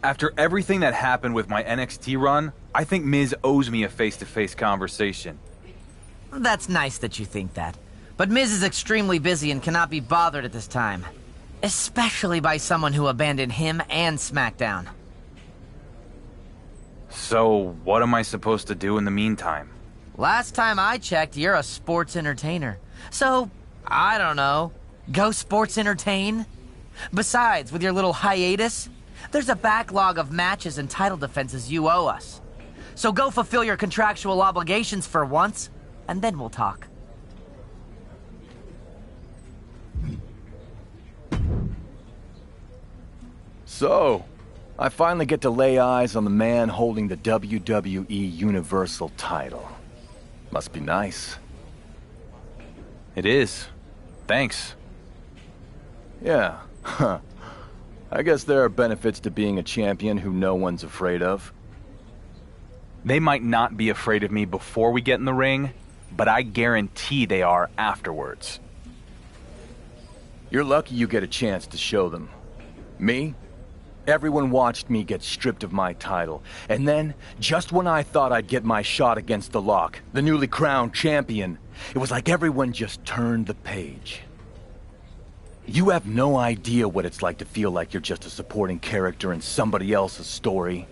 After everything that happened with my NXT run, I think Miz owes me a face-to-face conversation. That's nice that you think that. But Miz is extremely busy and cannot be bothered at this time. Especially by someone who abandoned him and SmackDown. So, what am I supposed to do in the meantime? Last time I checked, you're a sports entertainer. So, I don't know. Go sports entertain? Besides, with your little hiatus, there's a backlog of matches and title defenses you owe us. So go fulfill your contractual obligations for once, and then we'll talk. So, I finally get to lay eyes on the man holding the WWE Universal title. Must be nice. It is. Thanks. Yeah, huh. I guess there are benefits to being a champion who no one's afraid of. They might not be afraid of me before we get in the ring, but I guarantee they are afterwards. You're lucky you get a chance to show them. Me? Everyone watched me get stripped of my title, and then, just when I thought I'd get my shot against the Lock, the newly crowned champion, it was like everyone just turned the page. You have no idea what it's like to feel like you're just a supporting character in somebody else's story.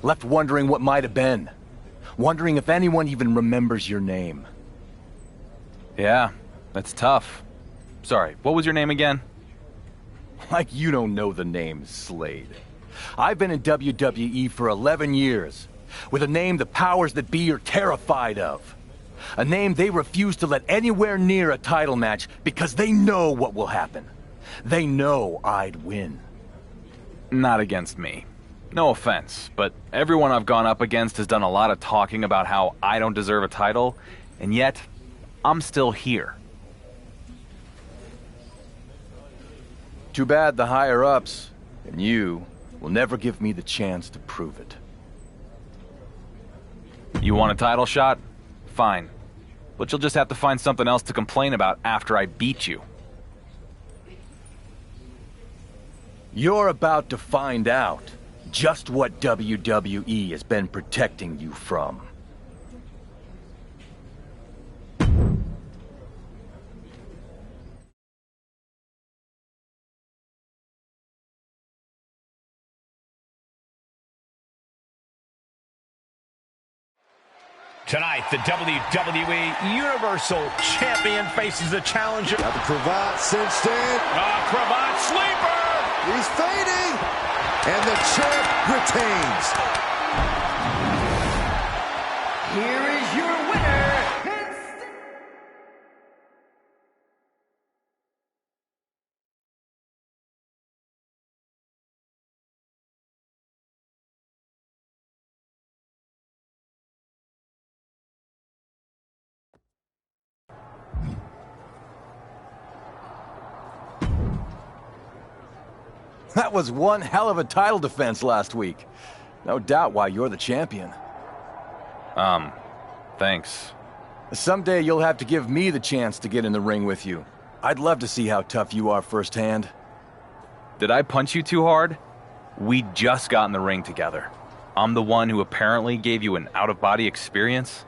Left wondering what might have been. Wondering if anyone even remembers your name. Yeah, that's tough. Sorry, what was your name again? Like you don't know the name Slade. I've been in WWE for 11 years, with a name the powers that be are terrified of. A name they refuse to let anywhere near a title match because they know what will happen. They know I'd win. Not against me. No offense, but everyone I've gone up against has done a lot of talking about how I don't deserve a title, and yet, I'm still here. Too bad the higher-ups, and you, will never give me the chance to prove it. You want a title shot? Fine. But you'll just have to find something else to complain about after I beat you. You're about to find out just what WWE has been protecting you from. Tonight, the WWE Universal Champion faces a challenger. Got the cravat cinched in. Cravat sleeper! He's fading! And the champ retains. Here is your winner. That was one hell of a title defense last week. No doubt why you're the champion. Thanks. Someday you'll have to give me the chance to get in the ring with you. I'd love to see how tough you are firsthand. Did I punch you too hard? We just got in the ring together. I'm the one who apparently gave you an out-of-body experience.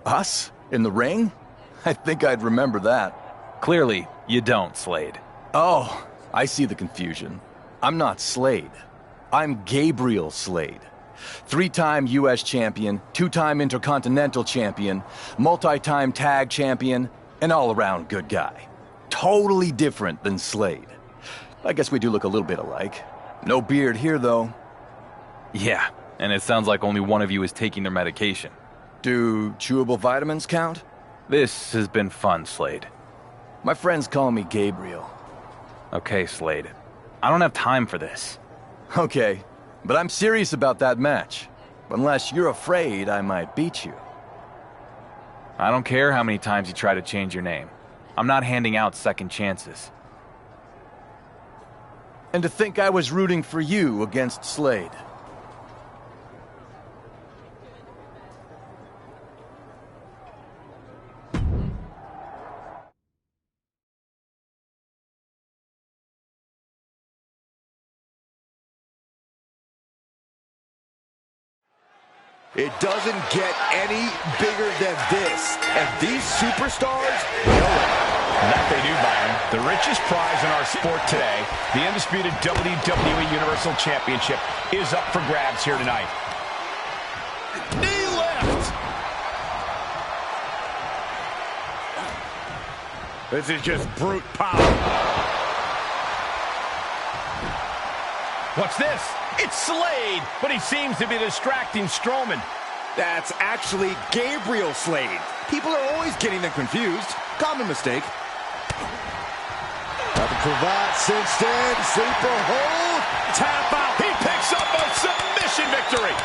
Us? In the ring? I think I'd remember that. Clearly, you don't, Slade. Oh, I see the confusion. I'm not Slade. I'm Gabriel Slade. 3-time U.S. champion, 2-time Intercontinental champion, multi-time tag champion, and all-around good guy. Totally different than Slade. I guess we do look a little bit alike. No beard here, though. Yeah, and it sounds like only one of you is taking their medication. Do chewable vitamins count? This has been fun, Slade. My friends call me Gabriel. Okay, Slade. I don't have time for this. Okay, but I'm serious about that match. Unless you're afraid I might beat you. I don't care how many times you try to change your name. I'm not handing out second chances. And to think I was rooting for you against Slade. It doesn't get any bigger than this. And these superstars know it. That they do, Byron. The richest prize in our sport today, the Undisputed WWE Universal Championship, is up for grabs here tonight. Knee left. This is just brute power. What's this? It's Slade, but he seems to be distracting Strowman. That's actually Gabriel Slade. People are always getting them confused. Common mistake. Got the cravat cinched in. Sleeper hold. Tap out. He picks up a submission victory.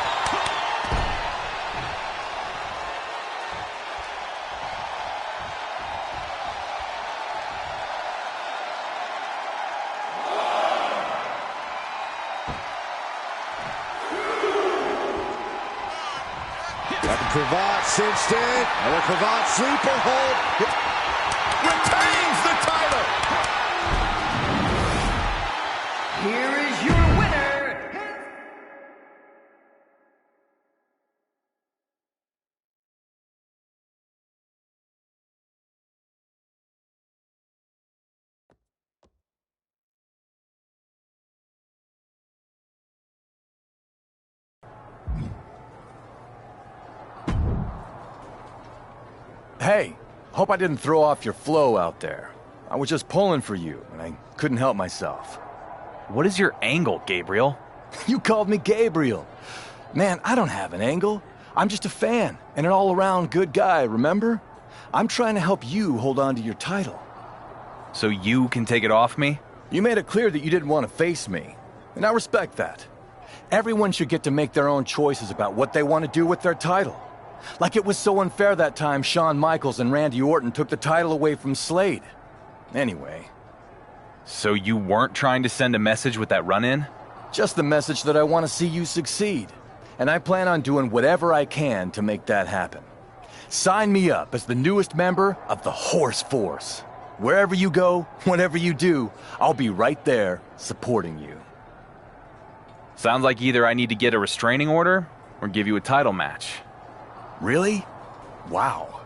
Got the cravat cinched in. Another cravat sleeper hold. Retains the title. Here is your winner. Hey, hope I didn't throw off your flow out there. I was just pulling for you, and I couldn't help myself. What is your angle, Gabriel? You called me Gabriel. Man, I don't have an angle. I'm just a fan and an all-around good guy, remember? I'm trying to help you hold on to your title. So you can take it off me? You made it clear that you didn't want to face me, and I respect that. Everyone should get to make their own choices about what they want to do with their title. Like it was so unfair that time Shawn Michaels and Randy Orton took the title away from Slade. Anyway. So you weren't trying to send a message with that run-in? Just the message that I want to see you succeed. And I plan on doing whatever I can to make that happen. Sign me up as the newest member of the Horse Force. Wherever you go, whatever you do, I'll be right there supporting you. Sounds like either I need to get a restraining order or give you a title match. Really? Wow.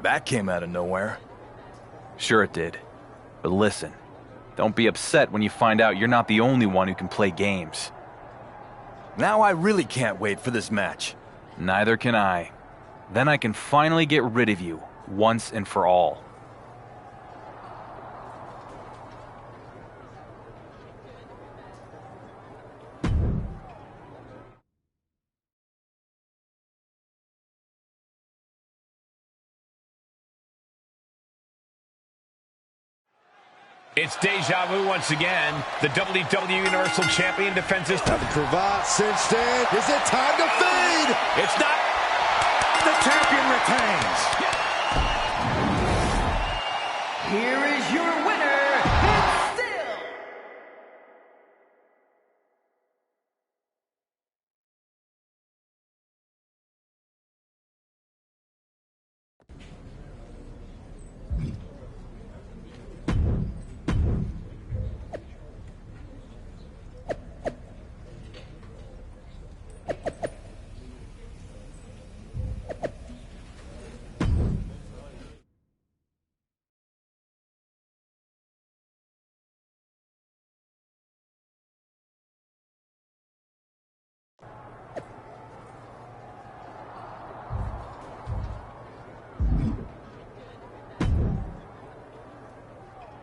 That came out of nowhere. Sure it did. But listen, don't be upset when you find out you're not the only one who can play games. Now I really can't wait for this match. Neither can I. Then I can finally get rid of you, once and for all. It's deja vu once again. The WWE Universal Champion defends his... The cravat cinched in. Is it time to fade? It's not... The champion retains. Here is your winner, and still.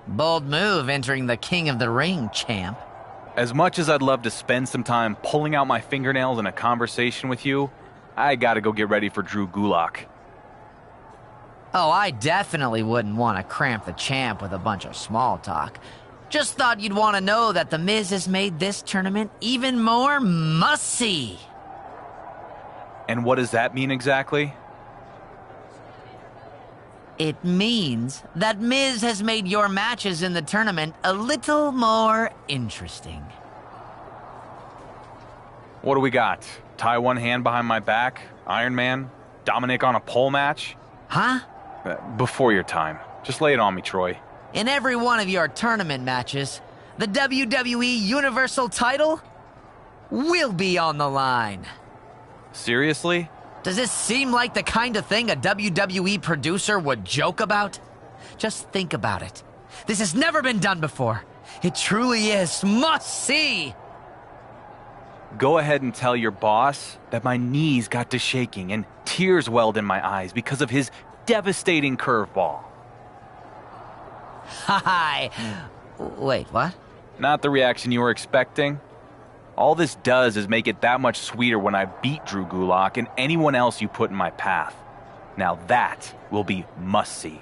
Bold move entering the King of the Ring, champ. As much as I'd love to spend some time pulling out my fingernails in a conversation with you, I gotta go get ready for Drew Gulak. Oh, I definitely wouldn't want to cramp the champ with a bunch of small talk. Just thought you'd want to know that The Miz has made this tournament even more must-see. And what does that mean exactly? It means that Miz has made your matches in the tournament a little more interesting. What do we got? Tie one hand behind my back? Iron Man? Dominic on a pole match? Huh? Before your time. Just lay it on me, Troy. In every one of your tournament matches, the WWE Universal title will be on the line. Seriously? Does this seem like the kind of thing a WWE producer would joke about? Just think about it. This has never been done before. It truly is must-see. Go ahead and tell your boss that my knees got to shaking and tears welled in my eyes because of his devastating curveball. Hi. Wait, what? Not the reaction you were expecting? All this does is make it that much sweeter when I beat Drew Gulak and anyone else you put in my path. Now that will be must-see.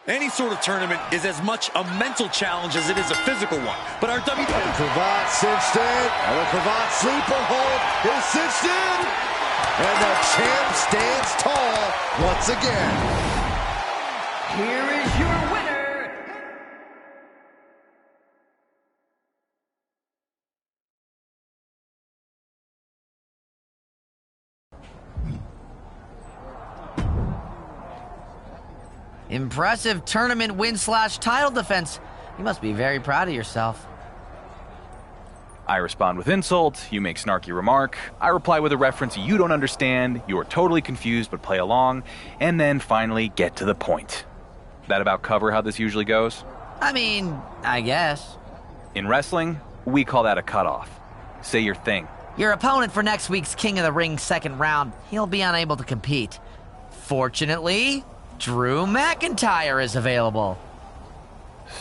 Any sort of tournament is as much a mental challenge as it is a physical one. But our WWE... Cravat cinched in. The cravat sleeper hold is cinched in. And the champ stands tall once again. Here is your winner. Impressive tournament win/title defense. You must be very proud of yourself. I respond with insult, you make snarky remark, I reply with a reference you don't understand, you are totally confused but play along, and then finally get to the point. That about cover how this usually goes? I mean, I guess. In wrestling, we call that a cutoff. Say your thing. Your opponent for next week's King of the Ring second round, he'll be unable to compete. Fortunately, Drew McIntyre is available.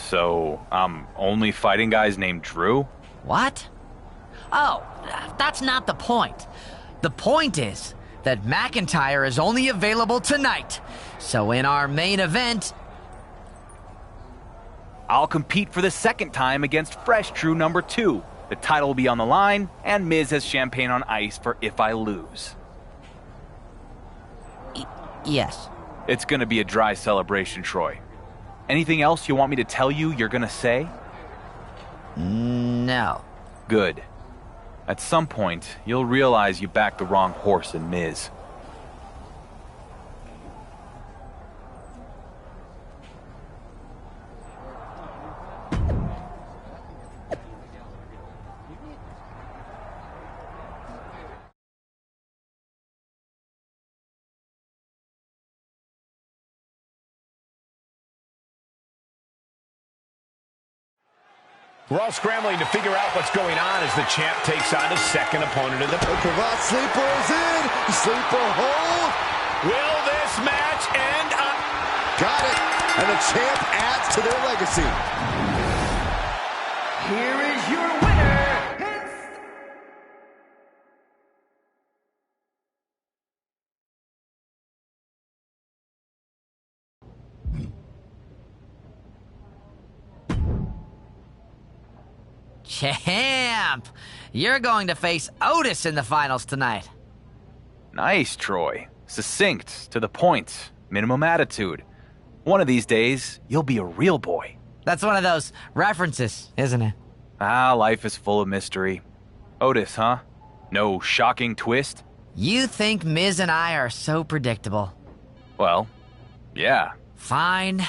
So, I'm only fighting guys named Drew? What? Oh, that's not the point. The point is that McIntyre is only available tonight. So in our main event... I'll compete for the second time against fresh Drew number 2. The title will be on the line, and Miz has champagne on ice for if I lose. Yes. It's gonna be a dry celebration, Troy. Anything else you want me to tell you you're gonna say? No. Good. At some point, you'll realize you backed the wrong horse in Miz. We're all scrambling to figure out what's going on as the champ takes on his second opponent of the... The cravat sleeper is in. Sleeper hold. Will this match end up? Got it. And the champ adds to their legacy. Here is your winner. Champ! You're going to face Otis in the finals tonight. Nice, Troy. Succinct, to the point, minimum attitude. One of these days, you'll be a real boy. That's one of those references, isn't it? Ah, life is full of mystery. Otis, huh? No shocking twist? You think Miz and I are so predictable. Well, yeah. Fine.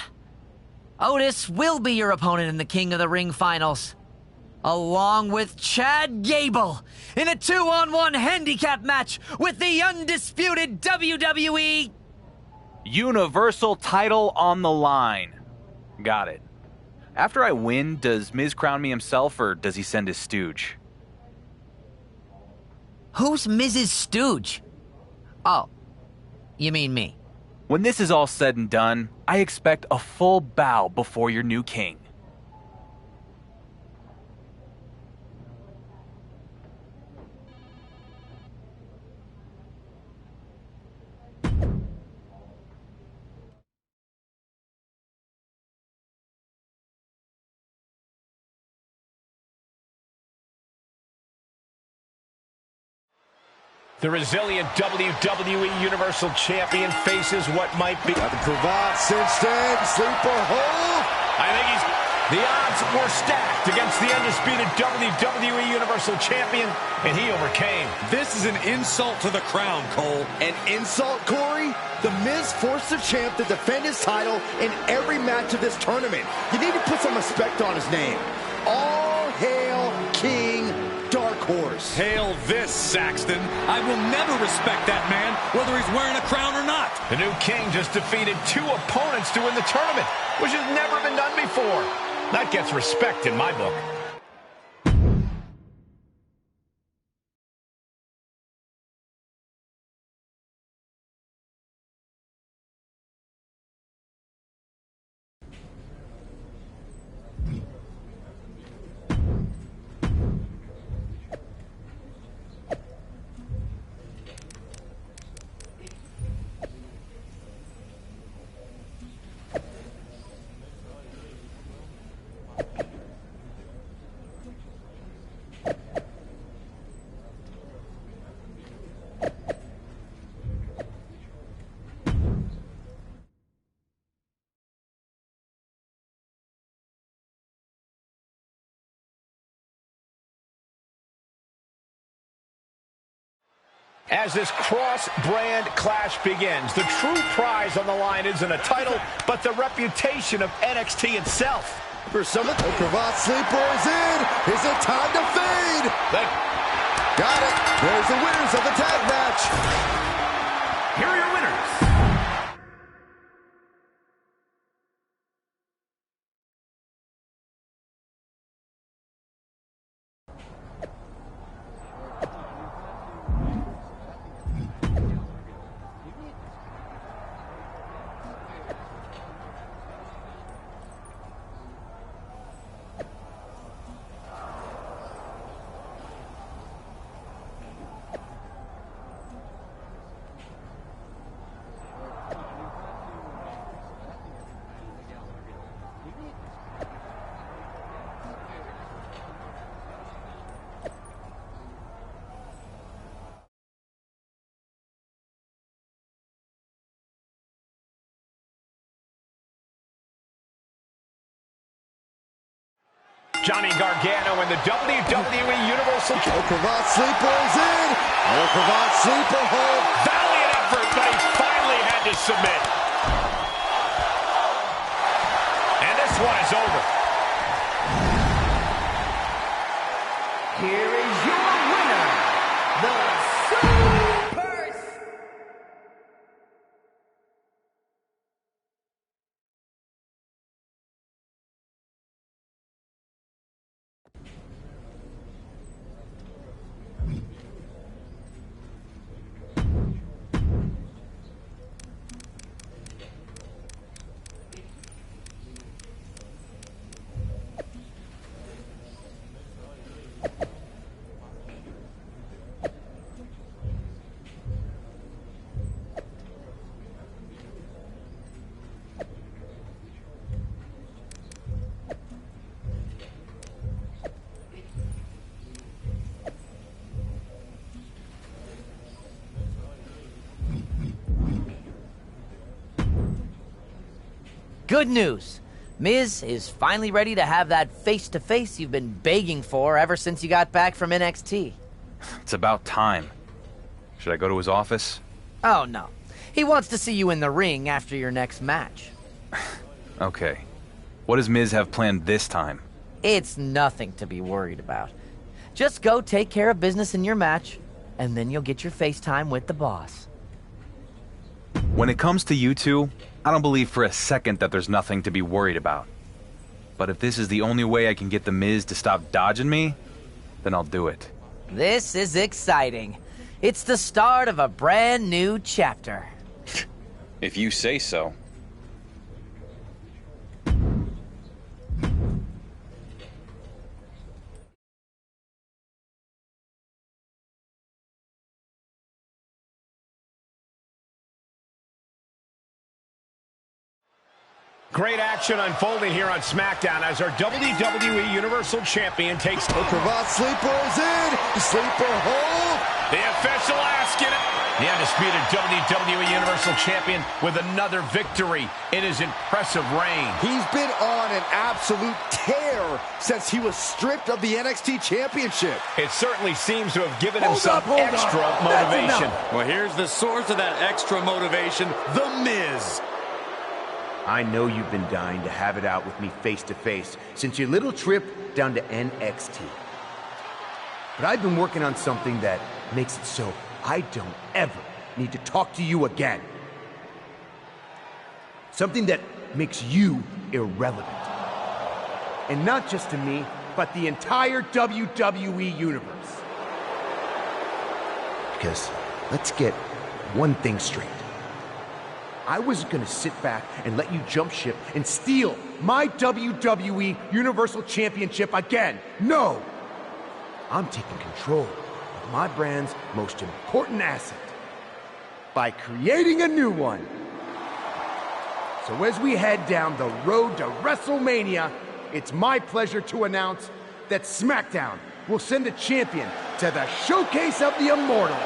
Otis will be your opponent in the King of the Ring finals. Along with Chad Gable in a 2-on-1 handicap match with the Undisputed WWE Universal title on the line. Got it. After I win, does Miz crown me himself or does he send his stooge? Who's Mrs. Stooge? Oh, you mean me. When this is all said and done, I expect a full bow before your new king. The resilient WWE Universal Champion faces what might be... Got the cravat cinched in. Sleeper hold. I think the odds were stacked against the Undisputed WWE Universal Champion, and he overcame. This is an insult to the crown, Cole. An insult, Corey? The Miz forced the champ to defend his title in every match of this tournament. You need to put some respect on his name. All hail King Dark Horse. Hail this, Saxton. I will never respect that man, whether he's wearing a crown or not. The new king just defeated 2 opponents to win the tournament, which has never been done before. That gets respect in my book. As this cross-brand clash begins, the true prize on the line isn't a title, but the reputation of NXT itself. For some of the Cravat Sleeper is in. Is it time to fade? Got it. There's the winners of the tag match. Here are your winners. Johnny Gargano and the WWE Universal Cravat Sleeper is in. Cravat Sleeper hold. Valiant effort, but he finally had to submit. And this one is over. Here is your winner, the Super. Good news. Miz is finally ready to have that face-to-face you've been begging for ever since you got back from NXT. It's about time. Should I go to his office? Oh, no. He wants to see you in the ring after your next match. Okay. What does Miz have planned this time? It's nothing to be worried about. Just go take care of business in your match, and then you'll get your FaceTime with the boss. When it comes to you two, I don't believe for a second that there's nothing to be worried about. But if this is the only way I can get the Miz to stop dodging me, then I'll do it. This is exciting. It's the start of a brand new chapter. If you say so. Great action unfolding here on SmackDown as our WWE Universal Champion takes... Cravat Sleeper is in. Sleeper hold. The official asking it. The Undisputed WWE Universal Champion with another victory in his impressive reign. He's been on an absolute absolute tear since he was stripped of the NXT Championship. It certainly seems to have given him some Hold extra up. motivation. Well, here's the source of that extra motivation, The Miz. I know you've been dying to have it out with me face to face since your little trip down to NXT. But I've been working on something that makes it so I don't ever need to talk to you again. Something that makes you irrelevant. And not just to me, but the entire WWE universe. Because let's get one thing straight. I wasn't gonna sit back and let you jump ship and steal my WWE Universal Championship again. No! I'm taking control of my brand's most important asset by creating a new one. So as we head down the road to WrestleMania, it's my pleasure to announce that SmackDown will send a champion to the Showcase of the Immortals,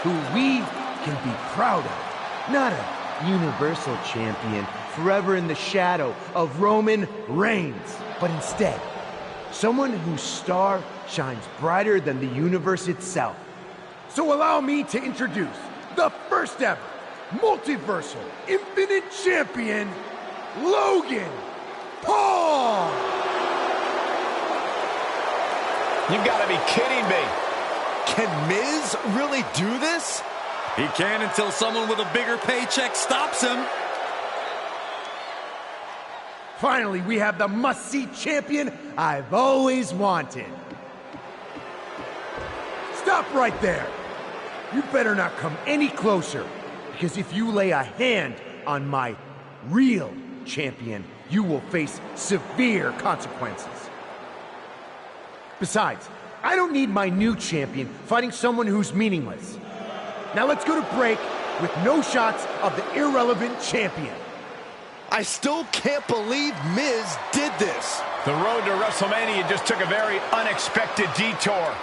who we can be proud of. Not a Universal Champion forever in the shadow of Roman Reigns, but instead, someone whose star shines brighter than the universe itself. So allow me to introduce the first ever Multiversal Infinite Champion, Logan Paul! You've got to be kidding me. Can Miz really do this? He can until someone with a bigger paycheck stops him. Finally, we have the must-see champion I've always wanted. Stop right there. You better not come any closer, because if you lay a hand on my real champion, you will face severe consequences. Besides, I don't need my new champion fighting someone who's meaningless. Now let's go to break with no shots of the irrelevant champion. I still can't believe Miz did this. The road to WrestleMania just took a very unexpected detour.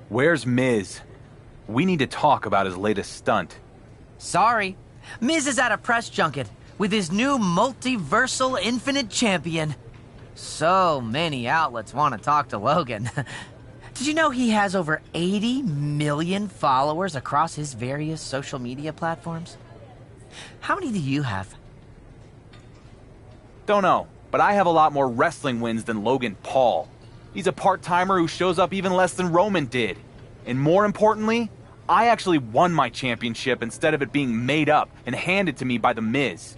Where's Miz? We need to talk about his latest stunt. Sorry. Miz is at a press junket with his new Multiversal Infinite Champion. So many outlets want to talk to Logan. Did you know he has over 80 million followers across his various social media platforms? How many do you have? Don't know, but I have a lot more wrestling wins than Logan Paul. He's a part-timer who shows up even less than Roman did. And more importantly, I actually won my championship instead of it being made up and handed to me by The Miz.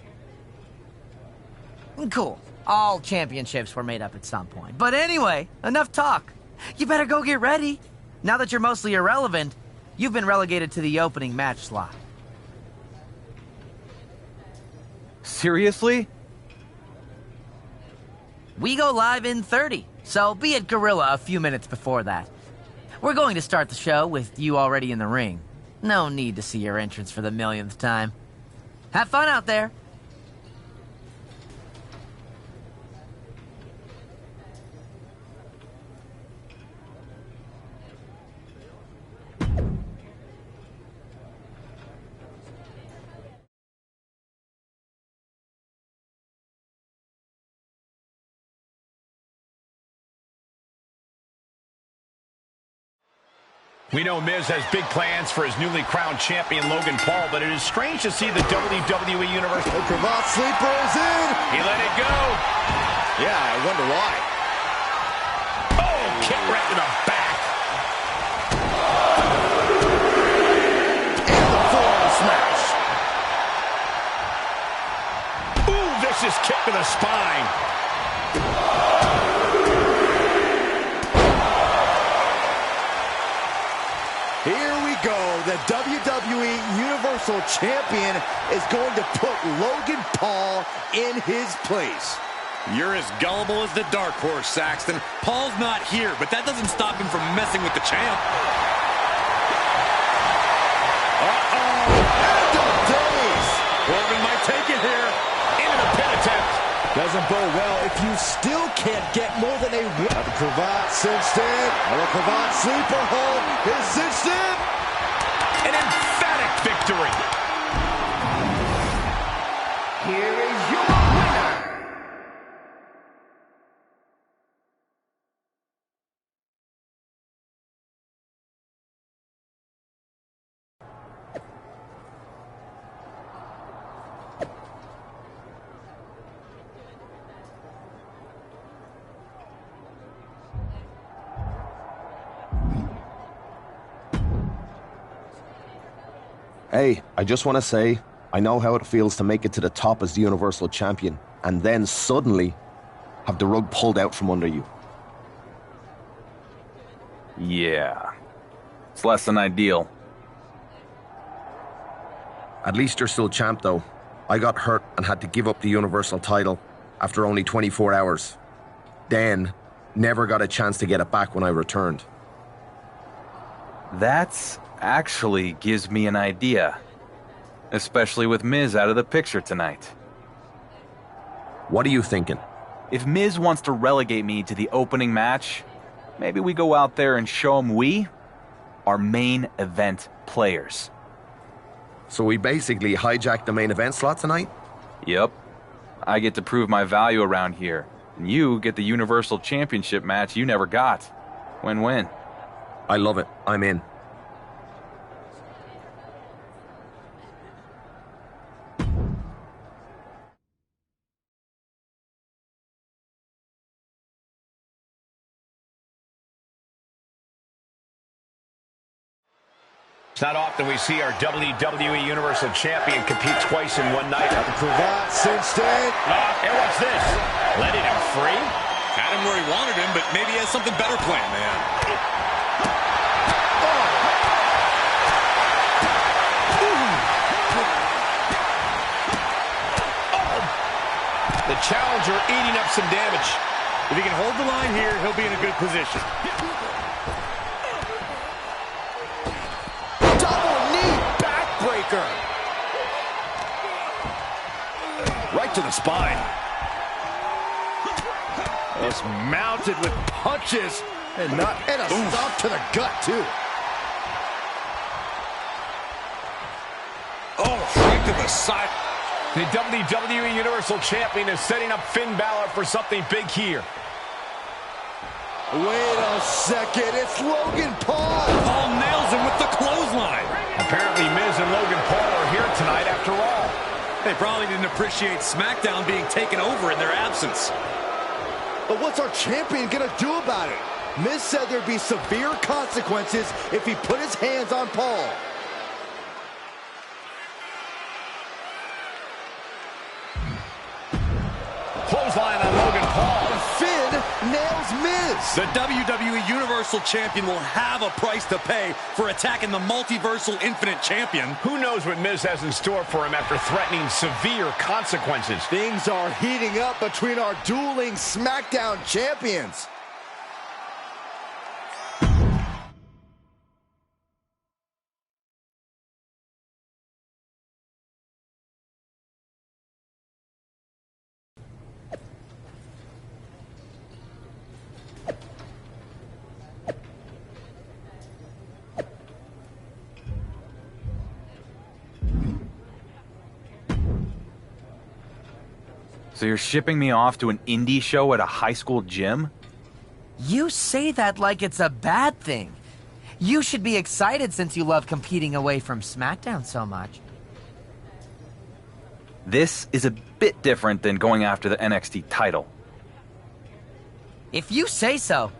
Cool. All championships were made up at some point. But anyway, enough talk. You better go get ready. Now that you're mostly irrelevant, you've been relegated to the opening match slot. Seriously? We go live in 30, so be at Gorilla a few minutes before that. We're going to start the show with you already in the ring. No need to see your entrance for the millionth time. Have fun out there. We know Miz has big plans for his newly crowned champion, Logan Paul, but it is strange to see the WWE Universe. The Cravat Sleeper is in. He let it go. Yeah, I wonder why. Oh, kick right to the back. And the forearm smash. Ooh, vicious kick to the spine. Here we go. The WWE Universal Champion is going to put Logan Paul in his place. You're as gullible as the dark horse, Saxton. Paul's not here, but that doesn't stop him from messing with the champ. End of days. Corbin might take it here. Into the pin attempt. Doesn't bode well if you still can't get more than a win. Cravat cinched in. Cravat sleeper hold is cinched in. An emphatic victory. Here is your winner. Hey, I just want to say, I know how it feels to make it to the top as the Universal Champion, and then suddenly have the rug pulled out from under you. Yeah. It's less than ideal. At least you're still champ, though. I got hurt and had to give up the Universal title after only 24 hours. Then, never got a chance to get it back when I returned. That's actually gives me an idea. Especially with Miz out of the picture tonight. What are you thinking? If Miz wants to relegate me to the opening match, maybe we go out there and show him we are main event players. So we basically hijacked the main event slot tonight? Yep. I get to prove my value around here, and you get the Universal Championship match you never got. Win-win. I love it. I'm in. It's not often we see our WWE Universal Champion compete twice in one night. Cravat cinched in. And what's this? Letting him free? Had him where he wanted him, but maybe he has something better planned, man. The challenger eating up some damage. If he can hold the line here, he'll be in a good position. Double knee backbreaker. Right to the spine. It's mounted with punches and a stomp to the gut too. Oh, right to the side. The WWE Universal Champion is setting up Finn Balor for something big here. Wait a second, it's Logan Paul. Paul nails him with the clothesline. Apparently Miz and Logan Paul are here tonight after all. They probably didn't appreciate SmackDown being taken over in their absence. But what's our champion gonna do about it? Miz said there'd be severe consequences if he put his hands on Paul. Clothesline on Logan Paul. Finn nails Miz. The WWE Universal Champion will have a price to pay for attacking the Multiversal Infinite Champion. Who knows what Miz has in store for him after threatening severe consequences. Things are heating up between our dueling SmackDown champions. So you're shipping me off to an indie show at a high school gym? You say that like it's a bad thing. You should be excited since you love competing away from SmackDown so much. This is a bit different than going after the NXT title. If you say so.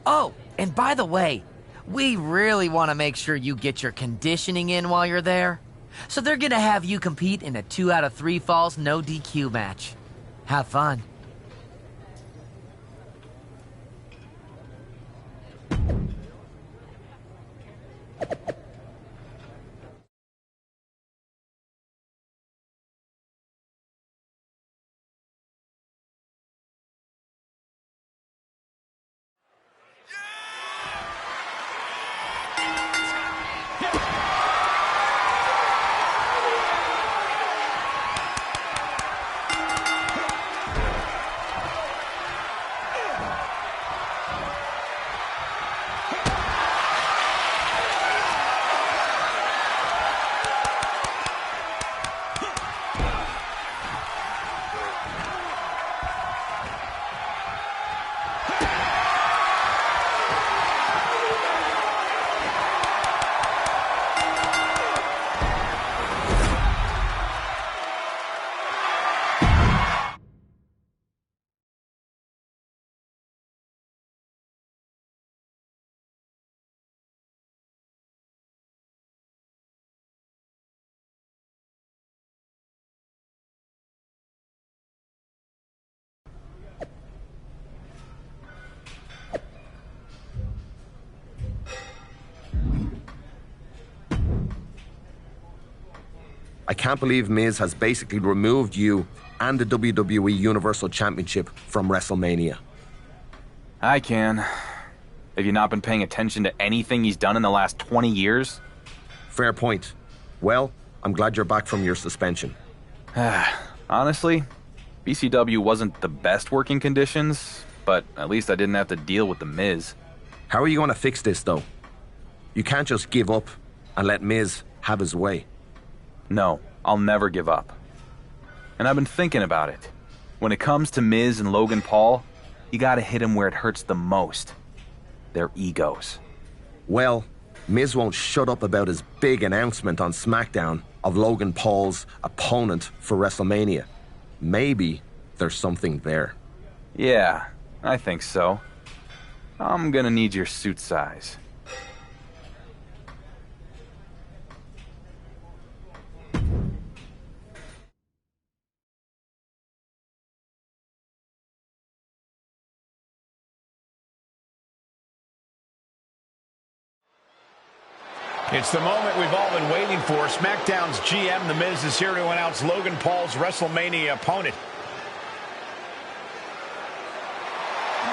Oh, and by the way, we really want to make sure you get your conditioning in while you're there. So they're going to have you compete in a 2 out of 3 falls no DQ match. Have fun. can't believe Miz has basically removed you and the WWE Universal Championship from WrestleMania. I can. Have you not been paying attention to anything he's done in the last 20 years? Fair point. Well, I'm glad you're back from your suspension. Honestly, BCW wasn't the best working conditions, but at least I didn't have to deal with The Miz. How are you going to fix this, though? You can't just give up and let Miz have his way. No, I'll never give up. And I've been thinking about it. When it comes to Miz and Logan Paul, you gotta hit them where it hurts the most. Their egos. Well, Miz won't shut up about his big announcement on SmackDown of Logan Paul's opponent for WrestleMania. Maybe there's something there. Yeah, I think so. I'm gonna need your suit size. It's the moment we've all been waiting for. SmackDown's GM, The Miz, is here to announce Logan Paul's WrestleMania opponent.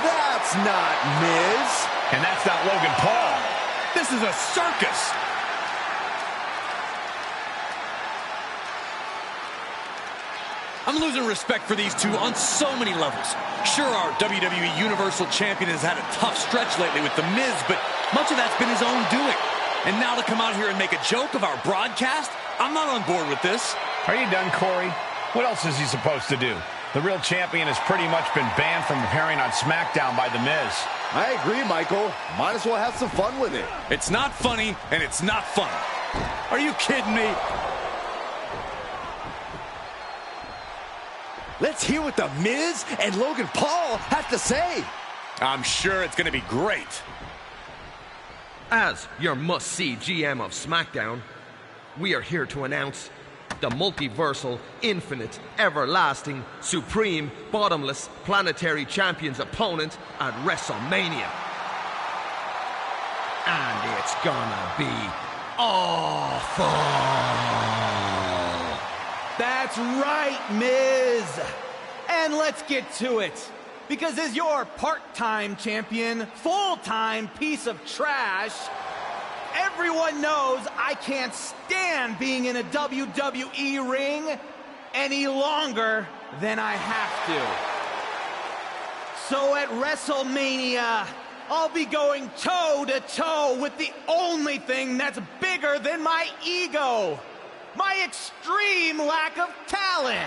That's not Miz. And that's not Logan Paul. This is a circus. I'm losing respect for these two on so many levels. Sure, our WWE Universal Champion has had a tough stretch lately with The Miz, but much of that's been his own doing. And now to come out here and make a joke of our broadcast? I'm not on board with this. Are you done, Corey? What else is he supposed to do? The real champion has pretty much been banned from appearing on SmackDown by The Miz. I agree, Michael. Might as well have some fun with it. It's not funny, and it's not fun. Are you kidding me? Let's hear what The Miz and Logan Paul have to say. I'm sure it's going to be great. As your must-see GM of SmackDown, we are here to announce the multiversal, infinite, everlasting, supreme, bottomless, planetary champion's opponent at WrestleMania. And it's gonna be awful. That's right, Miz. And let's get to it. Because as your part-time champion, full-time piece of trash, everyone knows I can't stand being in a WWE ring any longer than I have to. So at WrestleMania, I'll be going toe-to-toe with the only thing that's bigger than my ego. My extreme lack of talent.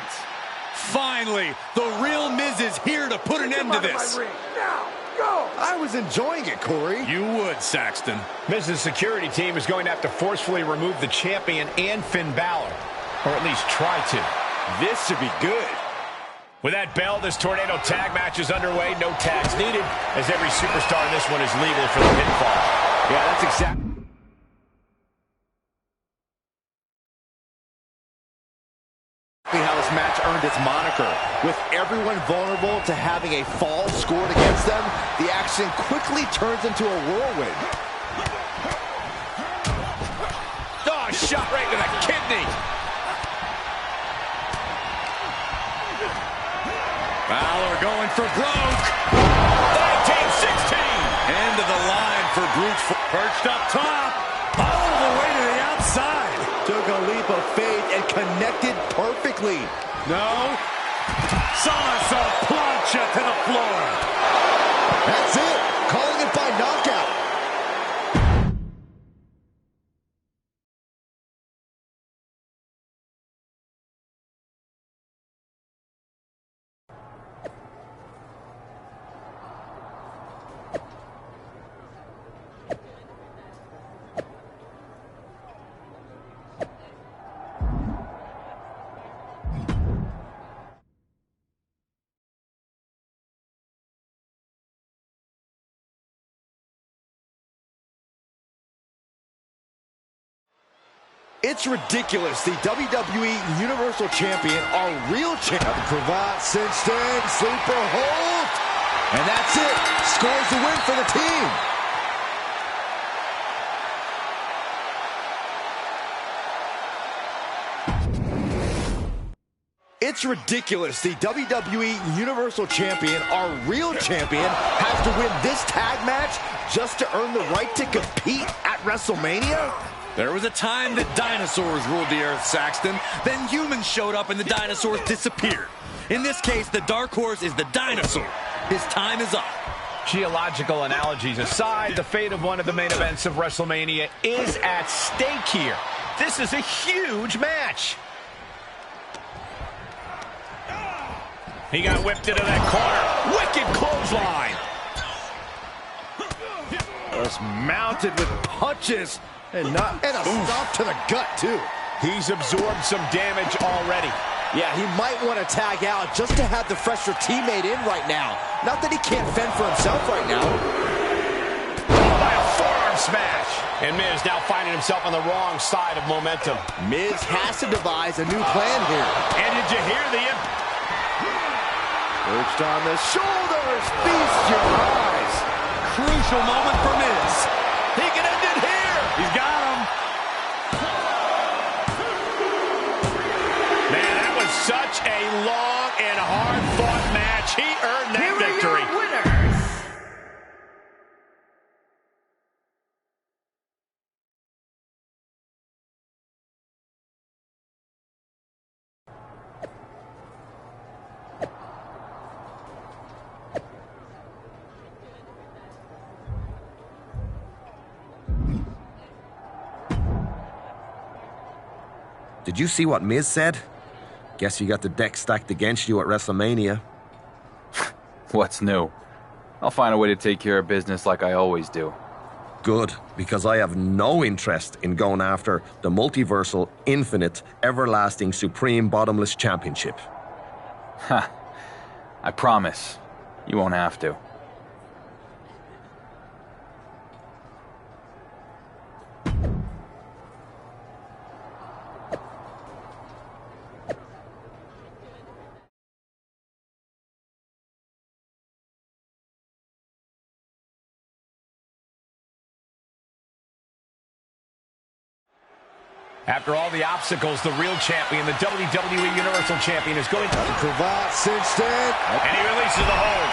Finally, the real Miz is here to put an end to this. Now, go! I was enjoying it, Corey. You would, Saxton. Miz's security team is going to have to forcefully remove the champion and Finn Balor. Or at least try to. This should be good. With that bell, this tornado tag match is underway. No tags needed, as every superstar in this one is legal for the pinfall. Yeah, that's exactly how this match earned its moniker. With everyone vulnerable to having a fall scored against them, the action quickly turns into a whirlwind. Oh, shot right to the kidney. Balor going for broke. 19-16. End of the line for brute force. Perched up top. All the way to the outside. Took a leap of faith and connected perfectly. No. Somersault plancha to the floor. That's it. Calling it by knockout. It's ridiculous. The WWE Universal Champion, our real champion. Cravat cinched in, sleeper hold. And that's it. Scores the win for the team. It's ridiculous. The WWE Universal Champion, our real champion, has to win this tag match just to earn the right to compete at WrestleMania? There was a time that dinosaurs ruled the earth, Saxton. Then humans showed up and the dinosaurs disappeared. In this case, the dark horse is the dinosaur. His time is up. Geological analogies aside, the fate of one of the main events of WrestleMania is at stake here. This is a huge match. He got whipped into that corner. Wicked clothesline. Just mounted with punches and a stop to the gut, too. He's absorbed some damage already. Yeah, he might want to tag out just to have the fresher teammate in right now. Not that he can't fend for himself right now. By a forearm smash. And Miz now finding himself on the wrong side of momentum. Miz has to devise a new plan here. And did you hear the... Perched on the shoulders, feast your eyes. Crucial moment for Miz. He can end it here. He's got him. Man, that was such a long and hard-fought match. He earned that victory. Here are your winners. Did you see what Miz said? Guess you got the deck stacked against you at WrestleMania. What's new? I'll find a way to take care of business like I always do. Good, because I have no interest in going after the multiversal, infinite, everlasting, supreme, bottomless championship. Ha. I promise. You won't have to. After all the obstacles, the real champion, the WWE Universal Champion, is going to... Cravat cinched in. And he releases the hold.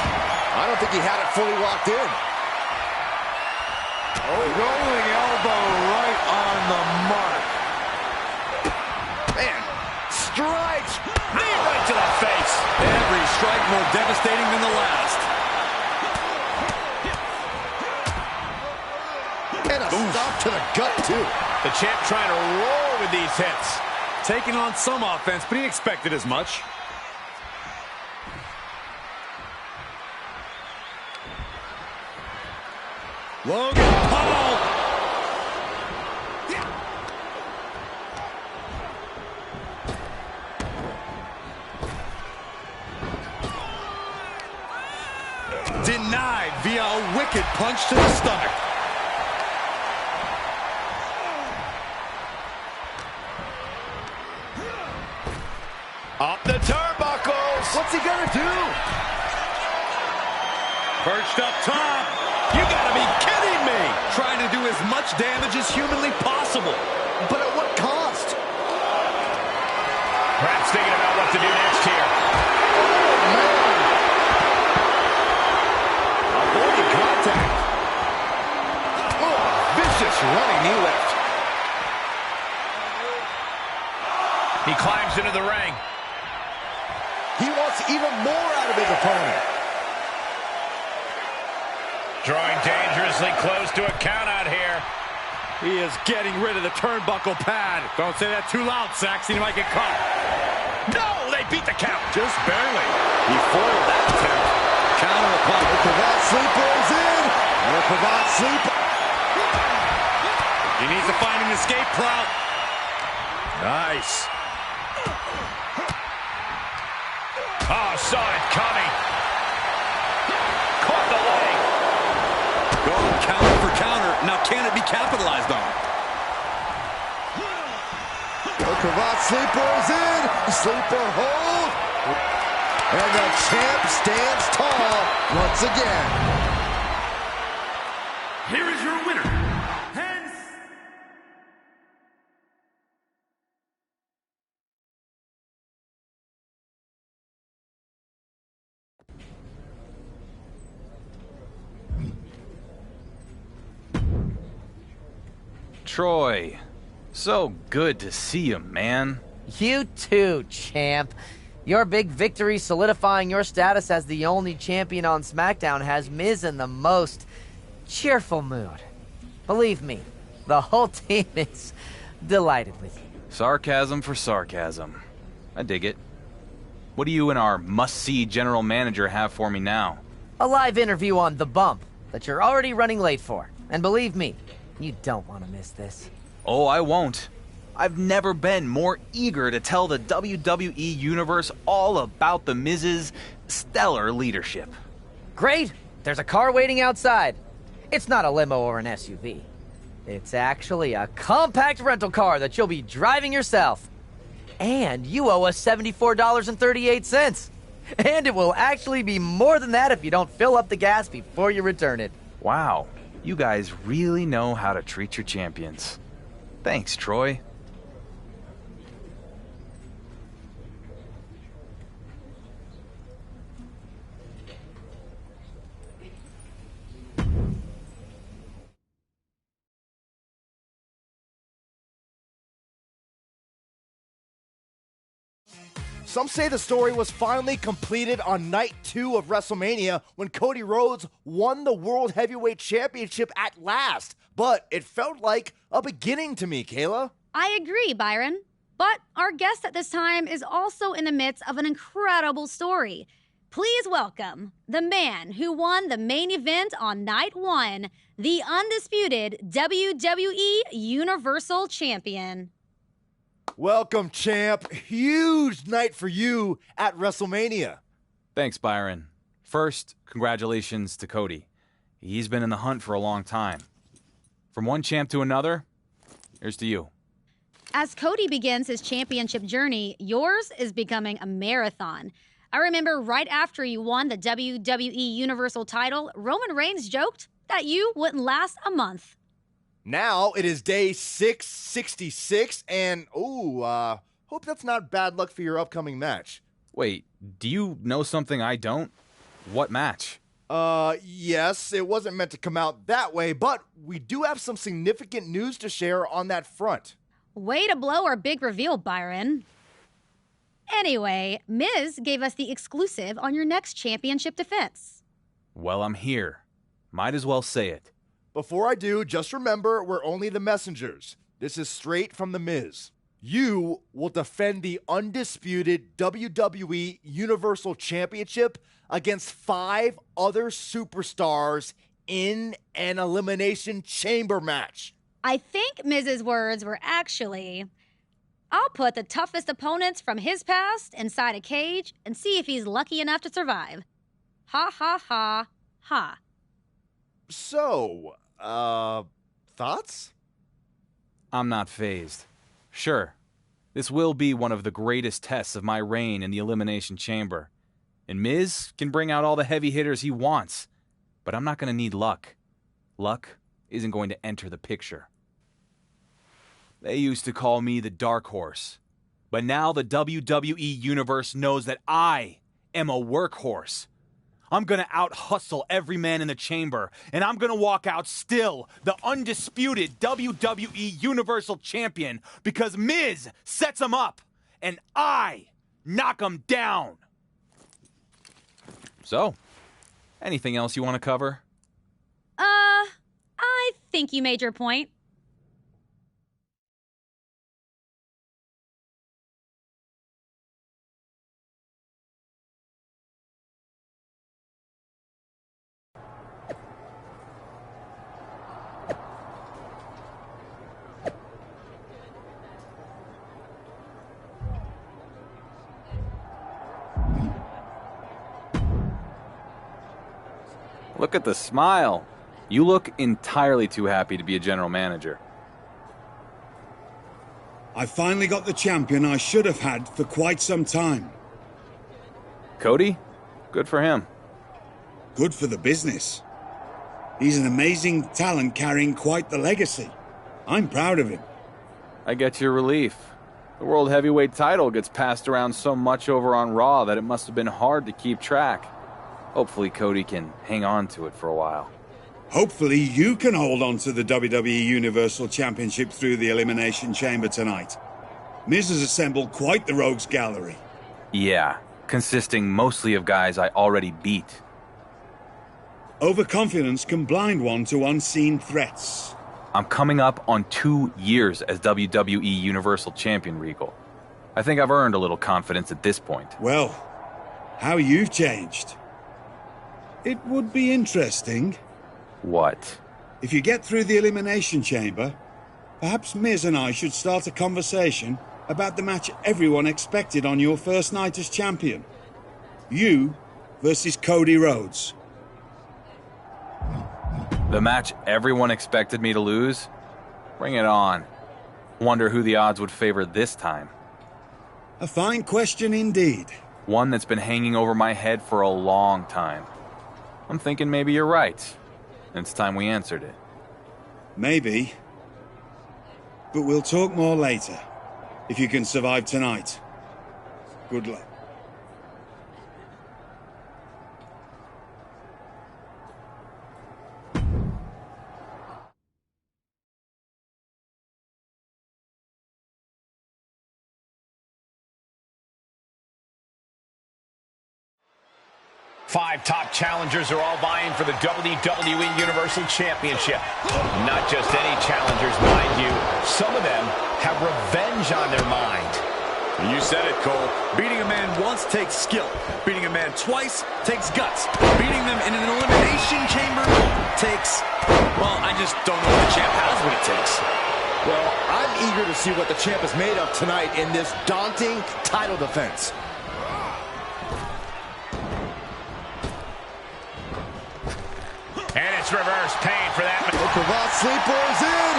I don't think he had it fully locked in. Oh, rolling elbow right on the mark. Man, strikes. Knee right to the face. Every strike more devastating than the last. And a stop to the gut, too. The champ trying to roll with these hits. Taking on some offense, but he expected as much. Logan Paul. Denied via a wicked punch to the stomach. Up the turnbuckles. What's he gonna do? Perched up top. You gotta be kidding me. Trying to do as much damage as humanly possible. But at what cost? Perhaps thinking about what to do next here. Avoiding contact. Oh, vicious running knee lift. He climbs into the ring. He wants even more out of his opponent. Drawing dangerously close to a count out here. He is getting rid of the turnbuckle pad. Don't say that too loud, Saxon. He might get caught. No, they beat the count. Just barely. He foiled that attempt. Counter upon The cravat sleeper is in. And the cravat sleeper. He needs to find an escape route. Nice. Oh, saw it coming. Caught the leg. Going counter for counter. Now, can it be capitalized on? The cravat sleeper is in. Sleeper hold. And the champ stands tall once again. Here is your winner. Troy. So good to see you, man. You too, champ. Your big victory solidifying your status as the only champion on SmackDown has Miz in the most cheerful mood. Believe me, the whole team is delighted with you. Sarcasm for sarcasm. I dig it. What do you and our must-see general manager have for me now? A live interview on The Bump that you're already running late for. And believe me, you don't want to miss this. Oh, I won't. I've never been more eager to tell the WWE Universe all about The Miz's stellar leadership. Great! There's a car waiting outside. It's not a limo or an SUV. It's actually a compact rental car that you'll be driving yourself. And you owe us $74.38. And it will actually be more than that if you don't fill up the gas before you return it. Wow, you guys really know how to treat your champions. Thanks, Troy. Some say the story was finally completed on night 2 of WrestleMania when Cody Rhodes won the World Heavyweight Championship at last. But it felt like a beginning to me, Kayla. I agree, Byron. But our guest at this time is also in the midst of an incredible story. Please welcome the man who won the main event on night 1, the undisputed WWE Universal Champion. Welcome, champ. Huge night for you at WrestleMania. Thanks, Byron. First, congratulations to Cody. He's been in the hunt for a long time. From one champ to another, here's to you. As Cody begins his championship journey, yours is becoming a marathon. I remember right after you won the WWE Universal title, Roman Reigns joked that you wouldn't last a month. Now it is day 666, and hope that's not bad luck for your upcoming match. Wait, do you know something I don't? What match? Yes, it wasn't meant to come out that way, but we do have some significant news to share on that front. Way to blow our big reveal, Byron. Anyway, Miz gave us the exclusive on your next championship defense. Well, I'm here. Might as well say it. Before I do, just remember, we're only the messengers. This is straight from The Miz. You will defend the undisputed WWE Universal Championship against 5 other superstars in an Elimination Chamber match. I think Miz's words were actually, I'll put the toughest opponents from his past inside a cage and see if he's lucky enough to survive. Ha ha ha ha. So, thoughts? I'm not fazed. Sure, this will be one of the greatest tests of my reign in the Elimination Chamber. And Miz can bring out all the heavy hitters he wants. But I'm not going to need luck. Luck isn't going to enter the picture. They used to call me the Dark Horse. But now the WWE Universe knows that I am a workhorse. I'm going to out-hustle every man in the chamber, and I'm going to walk out still the undisputed WWE Universal Champion because Miz sets him up, and I knock him down. So, anything else you want to cover? I think you made your point. Look at the smile. You look entirely too happy to be a general manager. I finally got the champion I should have had for quite some time. Cody? Good for him. Good for the business. He's an amazing talent carrying quite the legacy. I'm proud of him. I get your relief. The World Heavyweight title gets passed around so much over on Raw that it must have been hard to keep track. Hopefully Cody can hang on to it for a while. Hopefully you can hold on to the WWE Universal Championship through the Elimination Chamber tonight. Miz has assembled quite the rogues gallery. Yeah, consisting mostly of guys I already beat. Overconfidence can blind one to unseen threats. I'm coming up on 2 years as WWE Universal Champion, Regal. I think I've earned a little confidence at this point. Well, how you've changed. It would be interesting. What? If you get through the Elimination Chamber, perhaps Miz and I should start a conversation about the match everyone expected on your first night as champion. You versus Cody Rhodes. The match everyone expected me to lose? Bring it on. Wonder who the odds would favor this time. A fine question indeed. One that's been hanging over my head for a long time. I'm thinking maybe you're right. It's time we answered it. Maybe. But we'll talk more later. If you can survive tonight. Good luck. Five top challengers are all vying for the WWE Universal Championship. Not just any challengers, mind you. Some of them have revenge on their mind. You said it, Cole. Beating a man once takes skill. Beating a man twice takes guts. Beating them in an elimination chamber takes... well, I just don't know if the champ has what it takes. Well, I'm eager to see what the champ is made of tonight in this daunting title defense. And it's reverse pain for that. The cravat sleeper is in.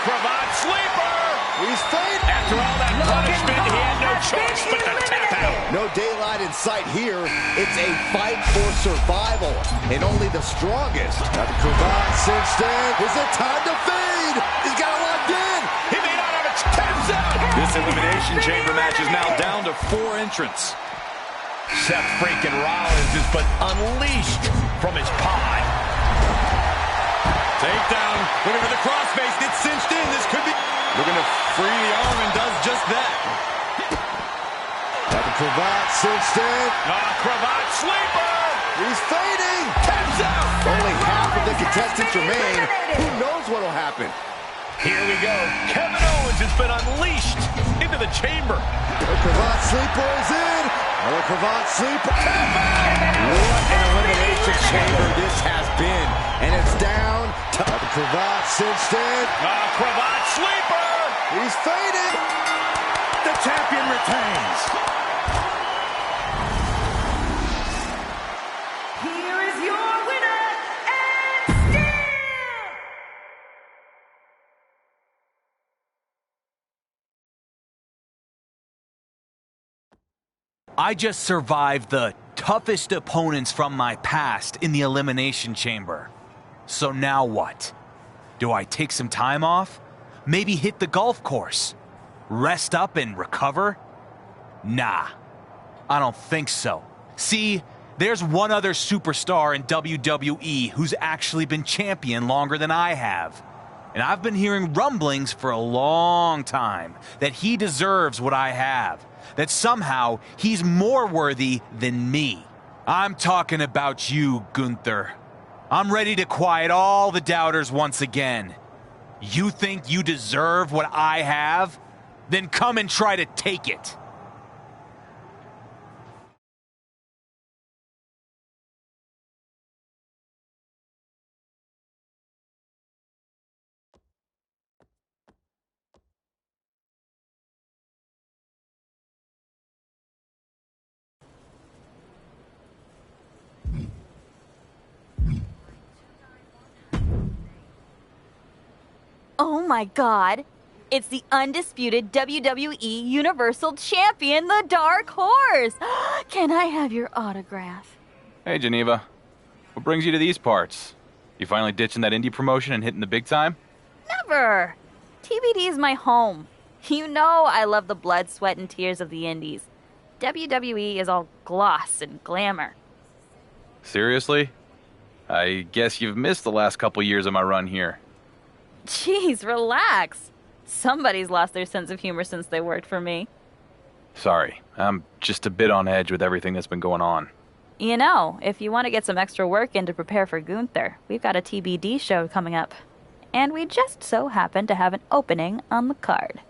Cravat sleeper. He's fading. After all that punishment, he had no choice but to tap out. No daylight in sight here. It's a fight for survival, and only the strongest. Got the cravat cinched in. Is it time to fade? He's got it locked in. He may not have it. Taps out. This elimination chamber match is now down to 4 entrants. Seth freaking Rollins has been unleashed from his pod. Takedown. Looking for the crossface. It's cinched in. This could be... looking to free the arm and does just that. Got the cravat cinched in. Cravat sleeper. He's fading. Taps out. Only half of the contestants remain. Who knows what will happen? Here we go. Kevin Owens has been unleashed into the chamber. The cravat sleeper is in. Another cravat sleeper. What an elimination chamber this has been. And it's down to the cravat cinched in. Cravat sleeper. He's fading. The champion retains. Here is your winner, and still... I just survived the toughest opponents from my past in the Elimination Chamber. So now what? Do I take some time off? Maybe hit the golf course? Rest up and recover? Nah, I don't think so. See, there's one other superstar in WWE who's actually been champion longer than I have. And I've been hearing rumblings for a long time that he deserves what I have. That somehow he's more worthy than me. I'm talking about you, Gunther. I'm ready to quiet all the doubters once again. You think you deserve what I have? Then come and try to take it. Oh my God, it's the undisputed WWE Universal Champion, the Dark Horse. Can I have your autograph? Hey, Geneva. What brings you to these parts? You finally ditching that indie promotion and hitting the big time? Never. TBD is my home. You know I love the blood, sweat, and tears of the indies. WWE is all gloss and glamour. Seriously? I guess you've missed the last couple years of my run here. Jeez, relax. Somebody's lost their sense of humor since they worked for me. Sorry, I'm just a bit on edge with everything that's been going on. You know, if you want to get some extra work in to prepare for Gunther, we've got a TBD show coming up. And we just so happen to have an opening on the card.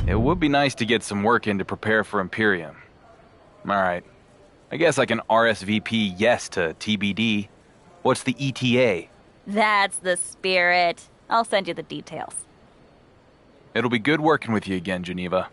It would be nice to get some work in to prepare for Imperium. Alright, I guess I can RSVP yes to TBD. What's the ETA? That's the spirit. I'll send you the details. It'll be good working with you again, Geneva.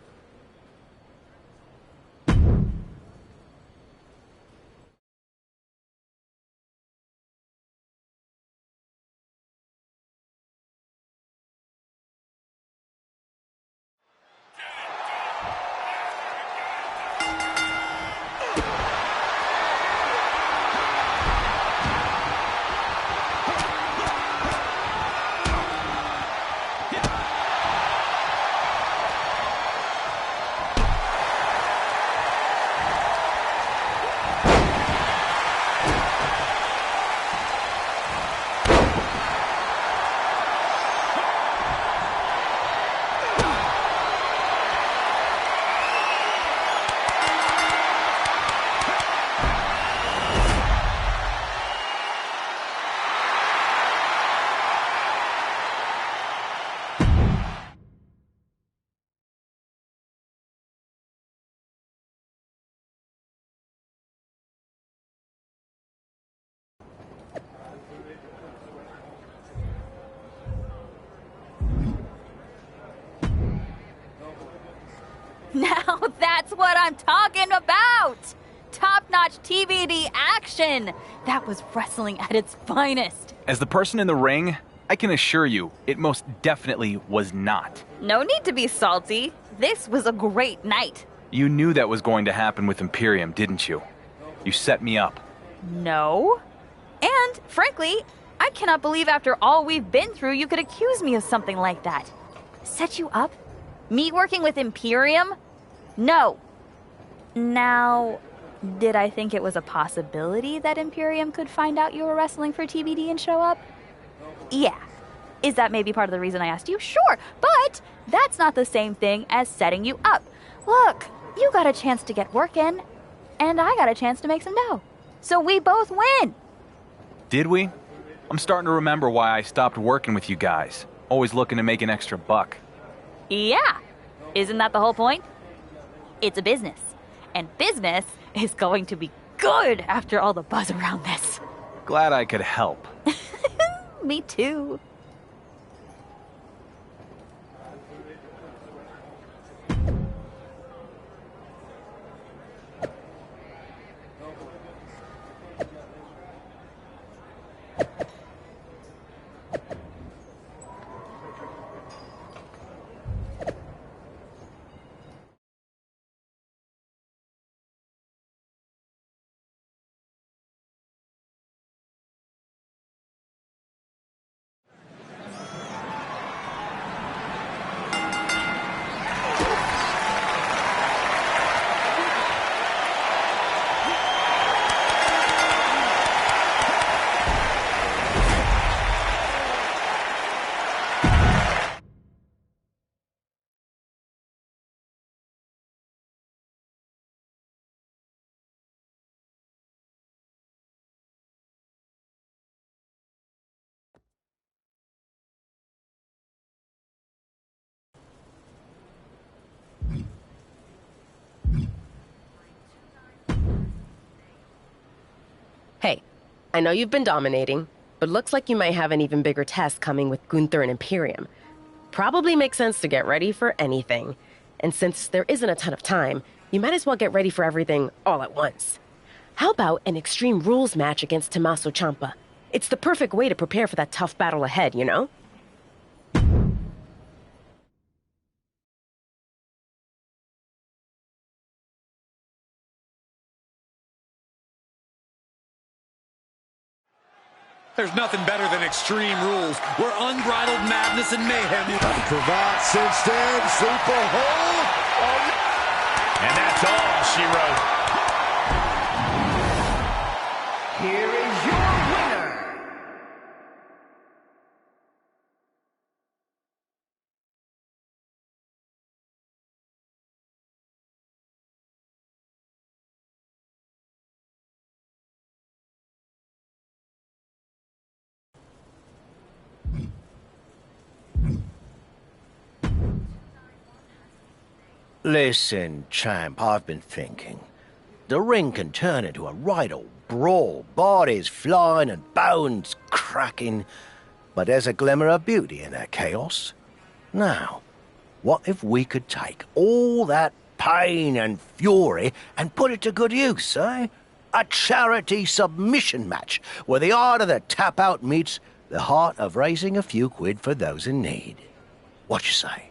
Now that's what I'm talking about! Top-notch TBD action! That was wrestling at its finest. As the person in the ring, I can assure you, it most definitely was not. No need to be salty. This was a great night. You knew that was going to happen with Imperium, didn't you? You set me up. No. And, frankly, I cannot believe after all we've been through you could accuse me of something like that. Set you up? Me working with Imperium? No. Now, did I think it was a possibility that Imperium could find out you were wrestling for TBD and show up? Yeah. Is that maybe part of the reason I asked you? Sure, but that's not the same thing as setting you up. Look, you got a chance to get work in, and I got a chance to make some dough. So we both win. Did we? I'm starting to remember why I stopped working with you guys. Always looking to make an extra buck. Yeah. Isn't that the whole point? It's a business. And business is going to be good after all the buzz around this. Glad I could help. Me too. Hey, I know you've been dominating, but looks like you might have an even bigger test coming with Gunther and Imperium. Probably makes sense to get ready for anything. And since there isn't a ton of time, you might as well get ready for everything all at once. How about an Extreme Rules match against Tommaso Ciampa? It's the perfect way to prepare for that tough battle ahead, you know? There's nothing better than Extreme Rules, where unbridled madness and mayhem. Cravat cinched in, sleeper hold. And that's all she wrote. Here is your winner. Listen, champ, I've been thinking. The ring can turn into a right old brawl, bodies flying and bones cracking, but there's a glimmer of beauty in that chaos. Now, what if we could take all that pain and fury and put it to good use, eh? A charity submission match where the art of the tap-out meets the heart of raising a few quid for those in need. What you say?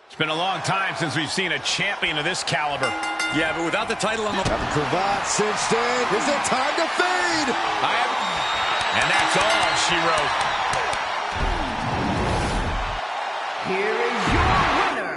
It's been a long time since we've seen a champion of this caliber. Yeah, but without the title on the... Cravat cinched in. Is it time to fade? And that's all she wrote. Here is your winner.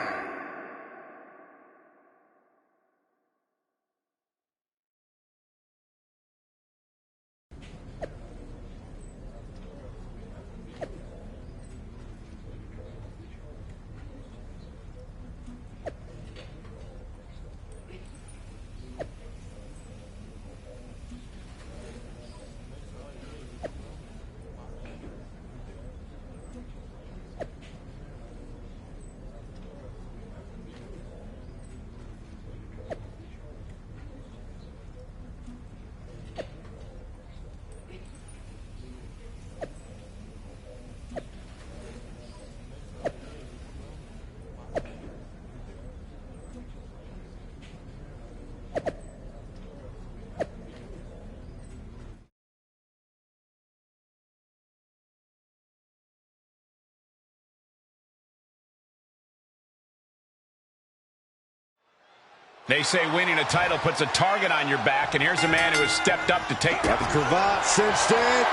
They say winning a title puts a target on your back, and here's a man who has stepped up to take... Got the cravat cinched in.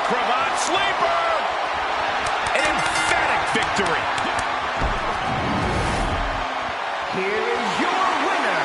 Cravat sleeper! An emphatic victory. Here is your winner.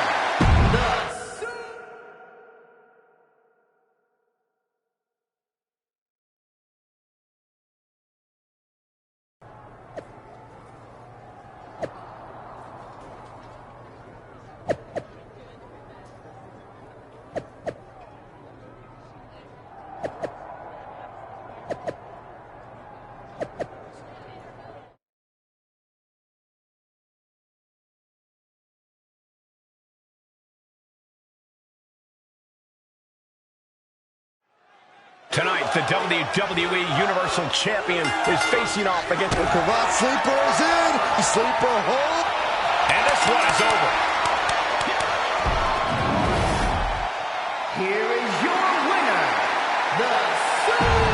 Tonight, the WWE Universal Champion is facing off against... The cravat sleeper is in. The sleeper hold. And this one is over. here is your winner, the Super...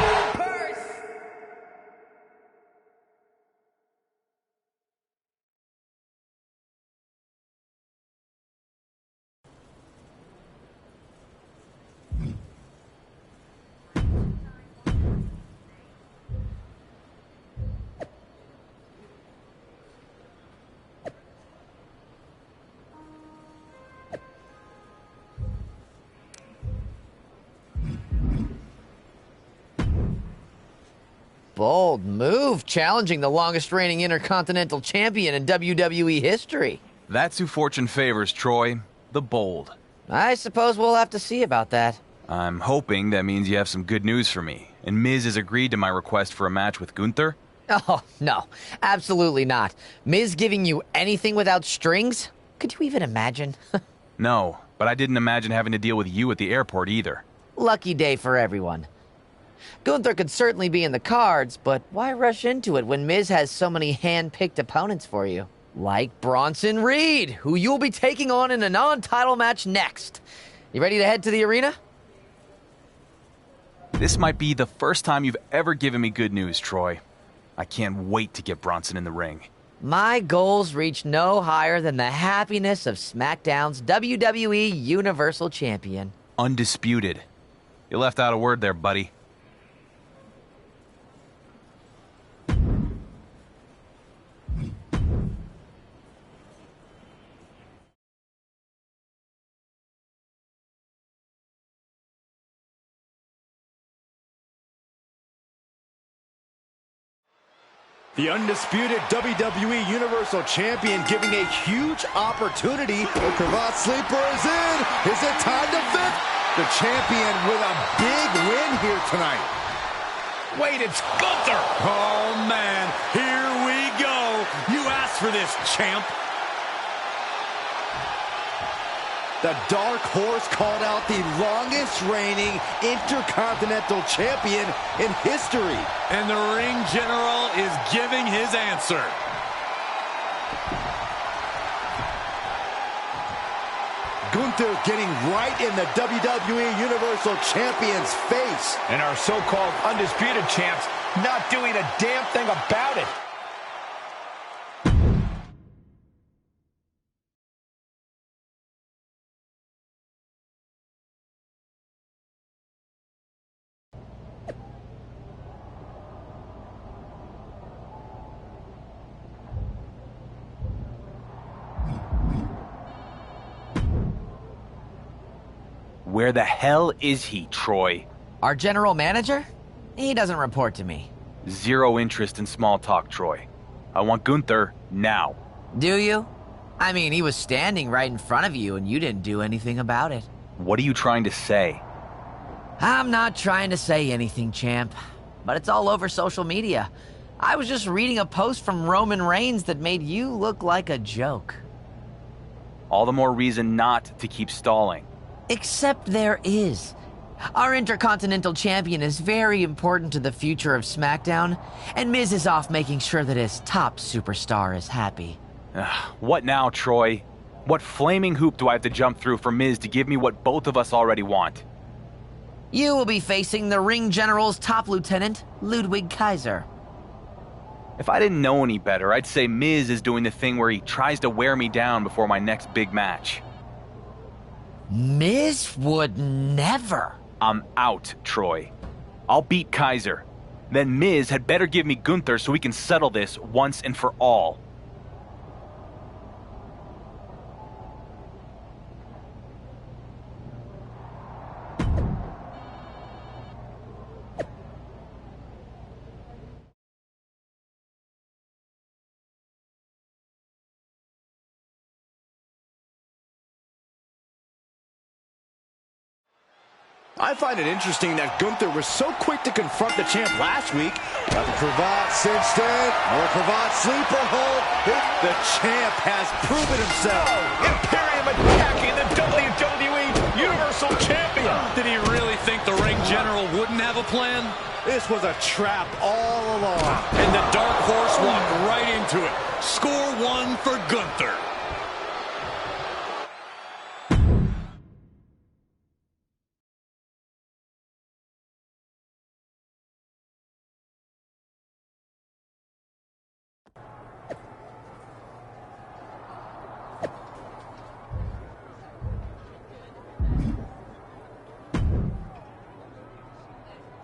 Bold move, challenging the longest reigning Intercontinental Champion in WWE history. That's who fortune favors, Troy. The bold. I suppose we'll have to see about that. I'm hoping that means you have some good news for me. And Miz has agreed to my request for a match with Gunther? Oh, no. Absolutely not. Miz giving you anything without strings? Could you even imagine? No, but I didn't imagine having to deal with you at the airport either. Lucky day for everyone. Gunther could certainly be in the cards, but why rush into it when Miz has so many hand-picked opponents for you? Like Bronson Reed, who you'll be taking on in a non-title match next. You ready to head to the arena? This might be the first time you've ever given me good news, Troy. I can't wait to get Bronson in the ring. My goals reach no higher than the happiness of SmackDown's WWE Universal Champion. Undisputed. You left out a word there, buddy. The undisputed WWE Universal Champion giving a huge opportunity. The cravat sleeper is in. Is it time to fit? The champion with a big win here tonight. Wait, it's Gunther! Oh, man, here we go. You asked for this, champ. The Dark Horse called out the longest reigning Intercontinental Champion in history. And the ring general is giving his answer. Gunther getting right in the WWE Universal Champion's face. And our so-called undisputed champs not doing a damn thing about it. Where the hell is he, Troy? Our general manager? He doesn't report to me. Zero interest in small talk, Troy. I want Gunther now. Do you? I mean, he was standing right in front of you and you didn't do anything about it. What are you trying to say? I'm not trying to say anything, champ. But it's all over social media. I was just reading a post from Roman Reigns that made you look like a joke. All the more reason not to keep stalling. Except there is. Our Intercontinental Champion is very important to the future of SmackDown, and Miz is off making sure that his top superstar is happy. What now, Troy? What flaming hoop do I have to jump through for Miz to give me what both of us already want? You will be facing the Ring General's top lieutenant, Ludwig Kaiser. If I didn't know any better, I'd say Miz is doing the thing where he tries to wear me down before my next big match. Miz would never. I'm out, Troy. I'll beat Kaiser. Then Miz had better give me Gunther so we can settle this once and for all. I find it interesting that Gunther was so quick to confront the champ last week. Got the cravat cinched in, more cravat sleeper hold. The champ has proven himself. Imperium attacking the WWE Universal Champion. Did he really think the Ring General wouldn't have a plan? This was a trap all along. And the Dark Horse walked right into it. Score one for Gunther.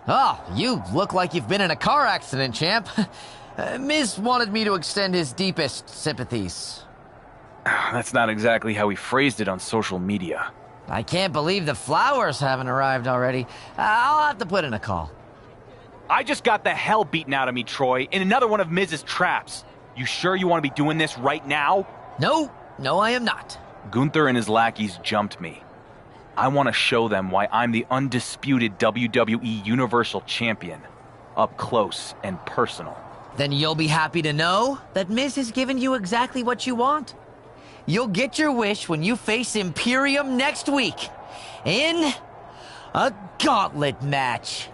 Oh, you look like you've been in a car accident, champ. Miz wanted me to extend his deepest sympathies. That's not exactly how he phrased it on social media. I can't believe the flowers haven't arrived already. I'll have to put in a call. I just got the hell beaten out of me, Troy, in another one of Miz's traps. You sure you want to be doing this right now? No, I am not. Gunther and his lackeys jumped me. I want to show them why I'm the undisputed WWE Universal Champion. Up close and personal. Then you'll be happy to know that Miz has given you exactly what you want. You'll get your wish when you face Imperium next week in a gauntlet match.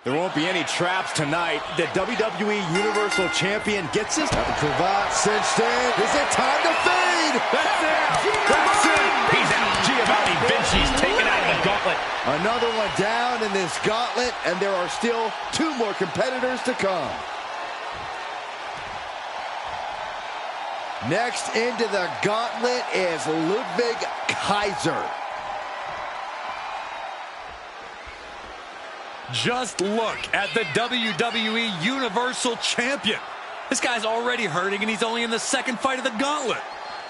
There won't be any traps tonight. The WWE Universal Champion gets his cravat cinched in. Is it time to fade? That's it. That's it. He's out. Giovanni Vinci's taken out of the gauntlet. Another one down in this gauntlet, and there are still 2 more competitors to come. Next into the gauntlet is Ludwig Kaiser. Just look at the WWE Universal Champion. This guy's already hurting, and he's only in the second fight of the gauntlet.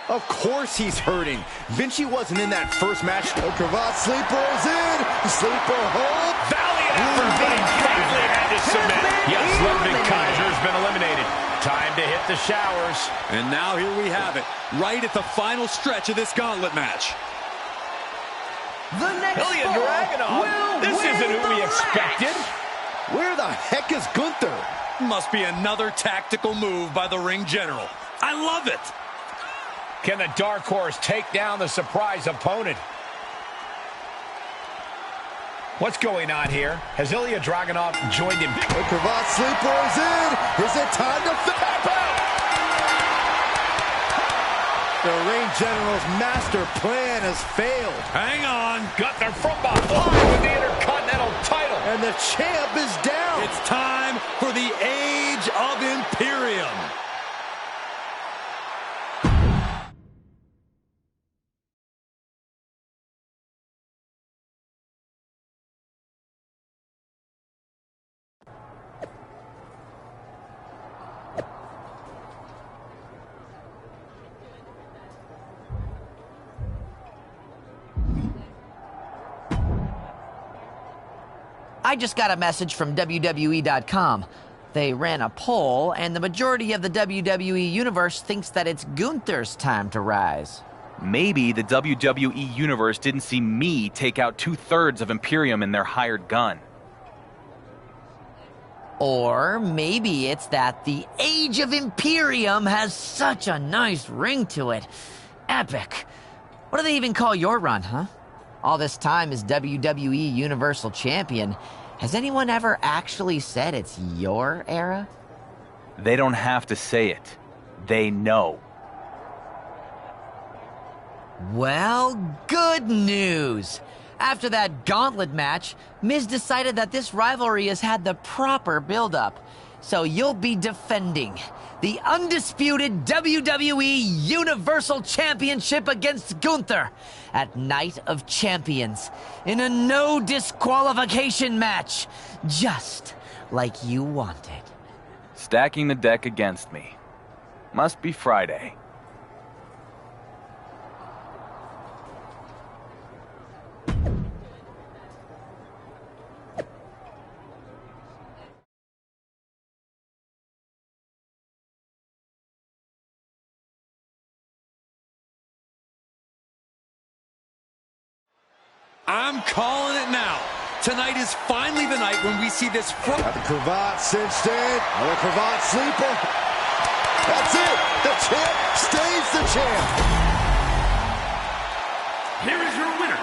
Of course he's hurting. Vinci wasn't in that first match. The cravat sleeper is in. Sleeper hold. Valiant effort, but he finally had to submit. Yes, Ludwig Kaiser's been eliminated. Time to hit the showers. And now here we have it, right at the final stretch of this gauntlet match. The next Ilya Dragunov. This isn't who we expected. Where the heck is Gunther? Must be another tactical move by the ring general. I love it. Can the Dark Horse take down the surprise opponent? What's going on here? Has Ilya Dragunov joined him? The cravat sleeper is in. Is it time to tap out? The ring general's master plan has failed. Hang on. Gunther from behind with the Intercontinental title. And the champ is down. It's time for the Age of Imperium. I just got a message from WWE.com. They ran a poll, and the majority of the WWE Universe thinks that it's Gunther's time to rise. Maybe the WWE Universe didn't see me take out 2/3 of Imperium in their hired gun. Or maybe it's that the Age of Imperium has such a nice ring to it. Epic. What do they even call your run, huh? All this time as WWE Universal Champion, has anyone ever actually said it's your era? They don't have to say it. They know. Well, good news. After that gauntlet match, Miz decided that this rivalry has had the proper build-up. So you'll be defending the undisputed WWE Universal Championship against Gunther at Night of Champions in a no disqualification match, just like you wanted. Stacking the deck against me. Must be Friday. I'm calling it now. Tonight is finally the night when we see this front. Got the cravat cinched in. Another cravat sleeper. That's it. The champ stays the champ. Here is your winner.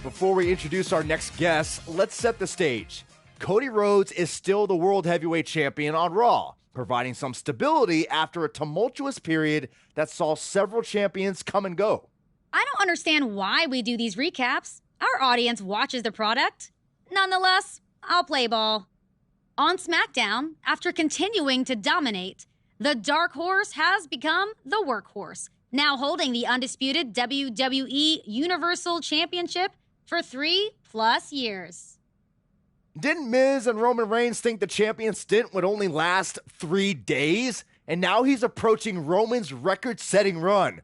Before we introduce our next guest, let's set the stage. Cody Rhodes is still the World Heavyweight Champion on Raw, providing some stability after a tumultuous period that saw several champions come and go. I don't understand why we do these recaps. Our audience watches the product. Nonetheless, I'll play ball. On SmackDown, after continuing to dominate, the Dark Horse has become the Workhorse, now holding the undisputed WWE Universal Championship for 3+ years. Didn't Miz and Roman Reigns think the champion stint would only last 3 days? And now he's approaching Roman's record-setting run.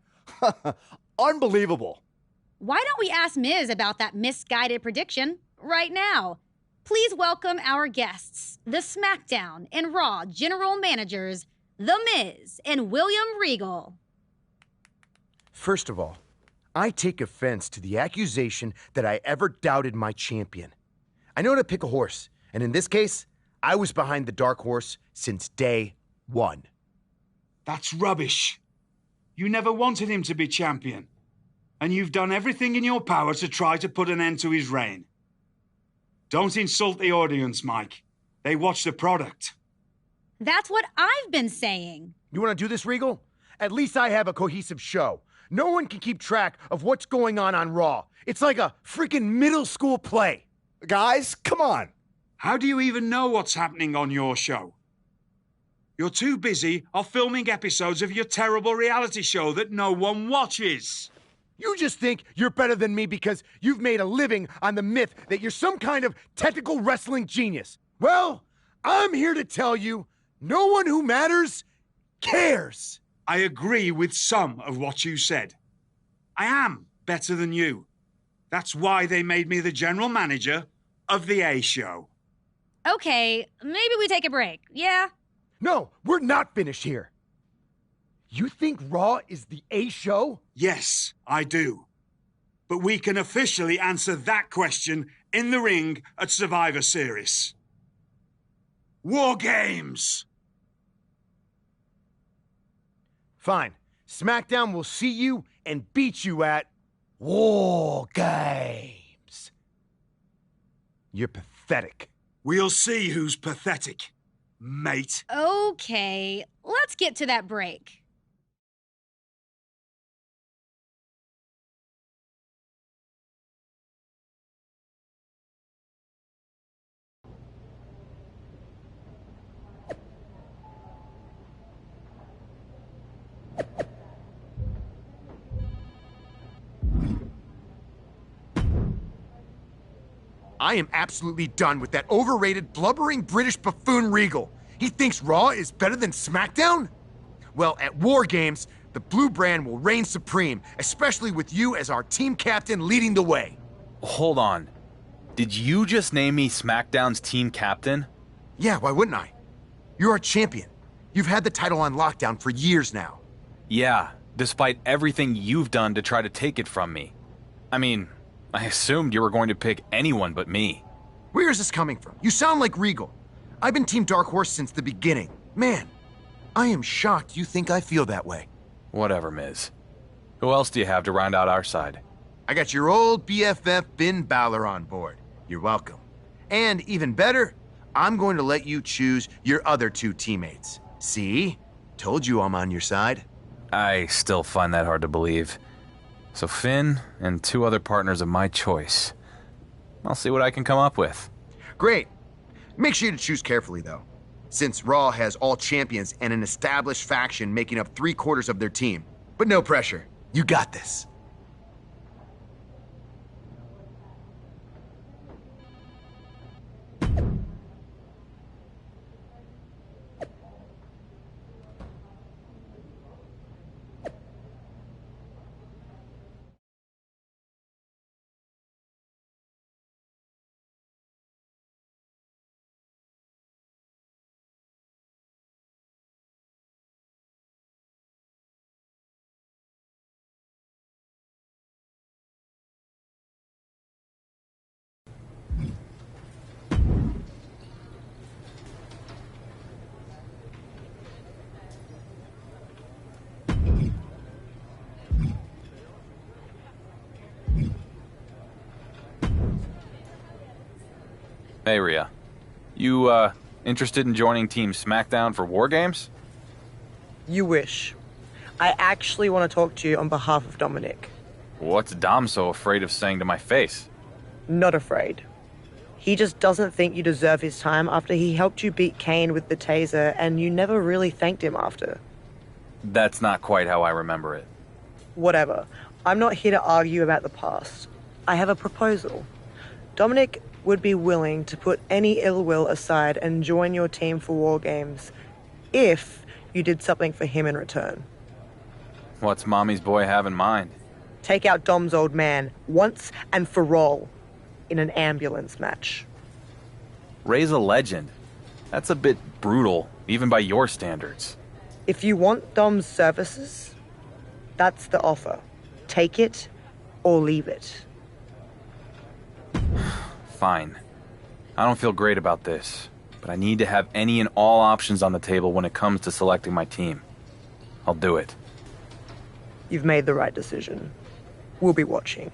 Unbelievable. Why don't we ask Miz about that misguided prediction right now? Please welcome our guests, the SmackDown and Raw General Managers, The Miz and William Regal. First of all, I take offense to the accusation that I ever doubted my champion. I know how to pick a horse, and in this case, I was behind the Dark Horse since day one. That's rubbish. You never wanted him to be champion. And you've done everything in your power to try to put an end to his reign. Don't insult the audience, Mike. They watch the product. That's what I've been saying. You want to do this, Regal? At least I have a cohesive show. No one can keep track of what's going on Raw. It's like a freaking middle school play. Guys, come on. How do you even know what's happening on your show? You're too busy off filming episodes of your terrible reality show that no one watches. You just think you're better than me because you've made a living on the myth that you're some kind of technical wrestling genius. Well, I'm here to tell you, no one who matters cares. I agree with some of what you said. I am better than you. That's why they made me the general manager of the A Show. Okay, maybe we take a break, yeah? No, we're not finished here. You think Raw is the A Show? Yes, I do. But we can officially answer that question in the ring at Survivor Series. War Games! Fine. SmackDown will see you and beat you at War Games. You're pathetic. We'll see who's pathetic, mate. Okay, let's get to that break. I am absolutely done with that overrated, blubbering British buffoon Regal. He thinks Raw is better than SmackDown? Well, at War Games, the blue brand will reign supreme, especially with you as our team captain leading the way. Hold on. Did you just name me SmackDown's team captain? Yeah, why wouldn't I? You're our champion. You've had the title on lockdown for years now. Yeah, despite everything you've done to try to take it from me. I mean, I assumed you were going to pick anyone but me. Where is this coming from? You sound like Regal. I've been Team Dark Horse since the beginning. Man, I am shocked you think I feel that way. Whatever, Miz. Who else do you have to round out our side? I got your old BFF Finn Balor on board. You're welcome. And even better, I'm going to let you choose your other 2 teammates. See? Told you I'm on your side. I still find that hard to believe. So Finn and 2 other partners of my choice. I'll see what I can come up with. Great. Make sure to choose carefully, though. Since Raw has all champions and an established faction making up 3/4 of their team. But no pressure. You got this. Hey, Rhea. You, interested in joining Team SmackDown for War Games? You wish. I actually want to talk to you on behalf of Dominic. What's Dom so afraid of saying to my face? Not afraid. He just doesn't think you deserve his time after he helped you beat Kane with the taser and you never really thanked him after. That's not quite how I remember it. Whatever. I'm not here to argue about the past. I have a proposal. Dominic would be willing to put any ill will aside and join your team for War Games if you did something for him in return. What's Mommy's boy have in mind? Take out Dom's old man once and for all in an ambulance match. Ray's a legend. That's a bit brutal, even by your standards. If you want Dom's services, that's the offer. Take it or leave it. Fine. I don't feel great about this, but I need to have any and all options on the table when it comes to selecting my team. I'll do it. You've made the right decision. We'll be watching.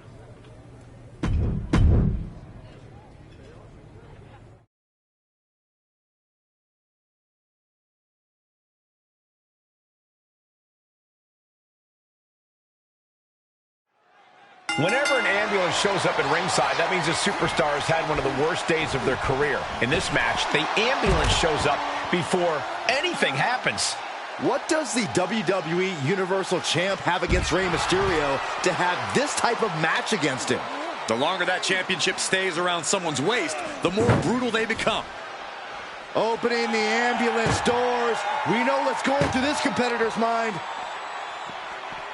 Whenever an ambulance shows up at ringside, that means a superstar has had one of the worst days of their career. In this match, the ambulance shows up before anything happens. What does the WWE Universal Champ have against Rey Mysterio to have this type of match against him? The longer that championship stays around someone's waist, the more brutal they become. Opening the ambulance doors. We know what's going through this competitor's mind.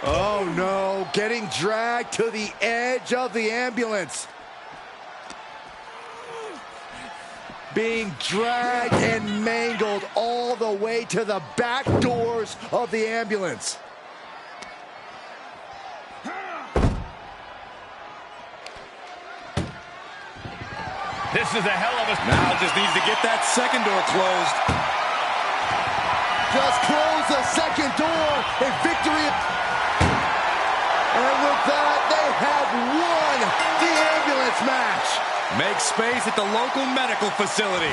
Oh no, getting dragged to the edge of the ambulance. Being dragged and mangled all the way to the back doors of the ambulance. This is a hell of a... Now just needs to get that second door closed. Just close the second door and victory. And with that, they have won the ambulance match. Make space at the local medical facility.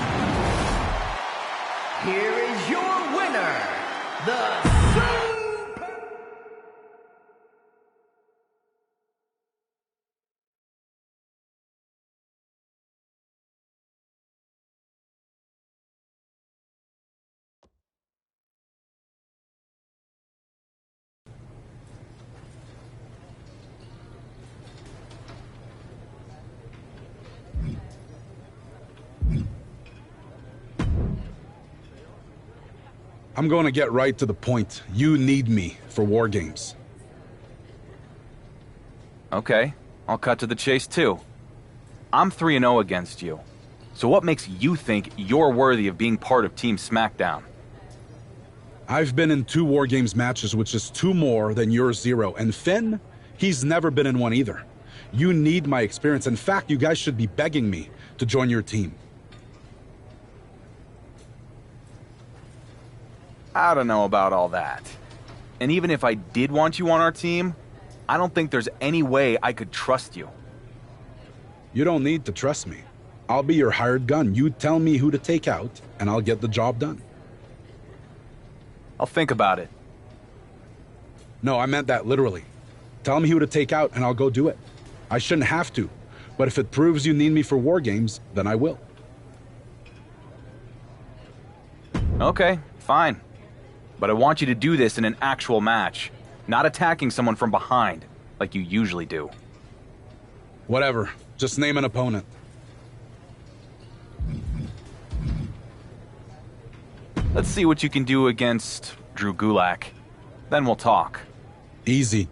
Here is your winner, the I'm going to get right to the point. You need me for War Games. Okay, I'll cut to the chase too. I'm 3-0 against you. So what makes you think you're worthy of being part of Team SmackDown? I've been in 2 War Games matches, which is 2 more than your 0. And Finn, he's never been in one either. You need my experience. In fact, you guys should be begging me to join your team. I don't know about all that. And even if I did want you on our team, I don't think there's any way I could trust you. You don't need to trust me. I'll be your hired gun. You tell me who to take out, and I'll get the job done. I'll think about it. No, I meant that literally. Tell me who to take out, and I'll go do it. I shouldn't have to, but if it proves you need me for War Games, then I will. Okay, fine. But I want you to do this in an actual match, not attacking someone from behind, like you usually do. Whatever. Just name an opponent. Let's see what you can do against Drew Gulak. Then we'll talk. Easy.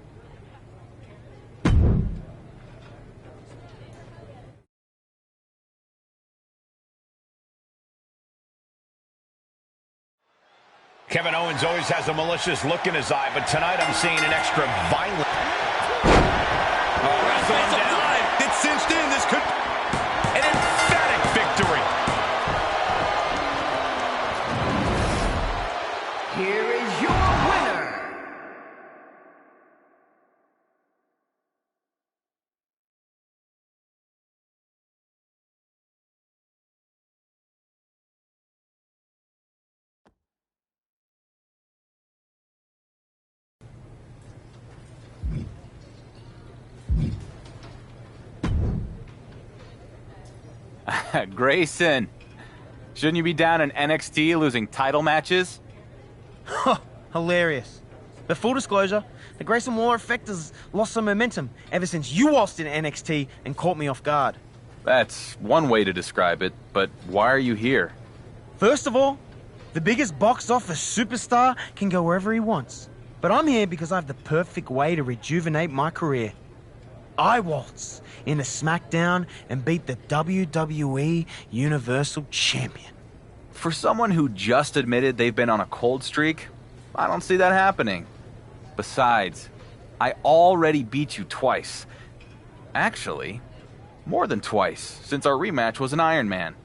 Kevin Owens always has a malicious look in his eye, but tonight I'm seeing an extra violent... It's cinched in. This could... An emphatic victory. Here Grayson, shouldn't you be down in NXT losing title matches? Hilarious. But full disclosure, the Grayson Waller effect has lost some momentum ever since you waltzed in NXT and caught me off guard. That's one way to describe it, but why are you here? First of all, the biggest box office superstar can go wherever he wants. But I'm here because I have the perfect way to rejuvenate my career. I waltz into SmackDown and beat the WWE Universal Champion. For someone who just admitted they've been on a cold streak, I don't see that happening. Besides, I already beat you twice. Actually, more than twice, since our rematch was an Iron Man.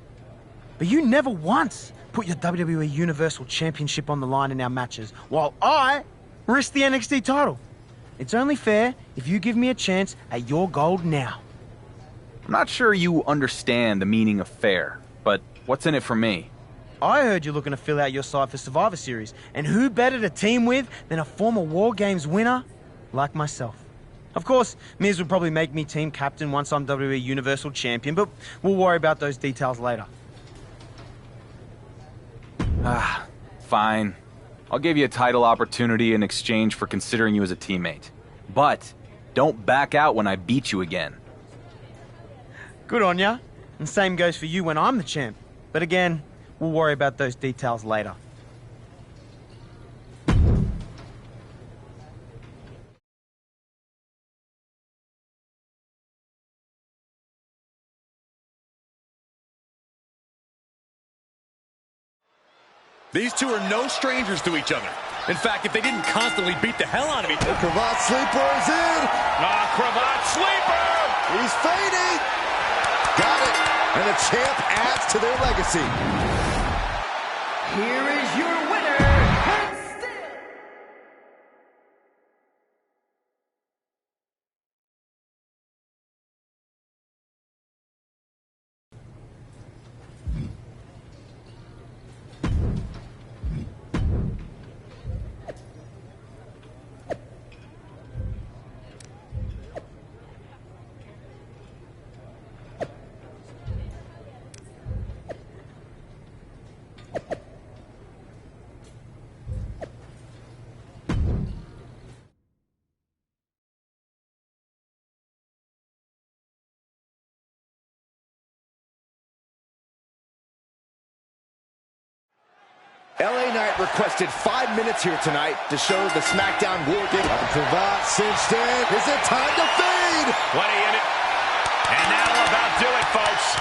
But you never once put your WWE Universal Championship on the line in our matches, while I risked the NXT title. It's only fair if you give me a chance at your gold now. I'm not sure you understand the meaning of fair, but what's in it for me? I heard you're looking to fill out your side for Survivor Series, and who better to team with than a former War Games winner like myself? Of course, Miz would probably make me team captain once I'm WWE Universal Champion, but we'll worry about those details later. Fine. I'll give you a title opportunity in exchange for considering you as a teammate. But don't back out when I beat you again. Good on ya. And same goes for you when I'm the champ. But again, we'll worry about those details later. These two are no strangers to each other. In fact, if they didn't constantly beat the hell out of each other. The cravat sleeper is in. Cravat sleeper. He's fading. Got it. And the champ adds to their legacy. Here is your winner, and still LA Knight requested 5 minutes here tonight to show the SmackDown War Game. The cravat cinched in. Is it time to fade? Plenty in it. And that'll about do it, folks.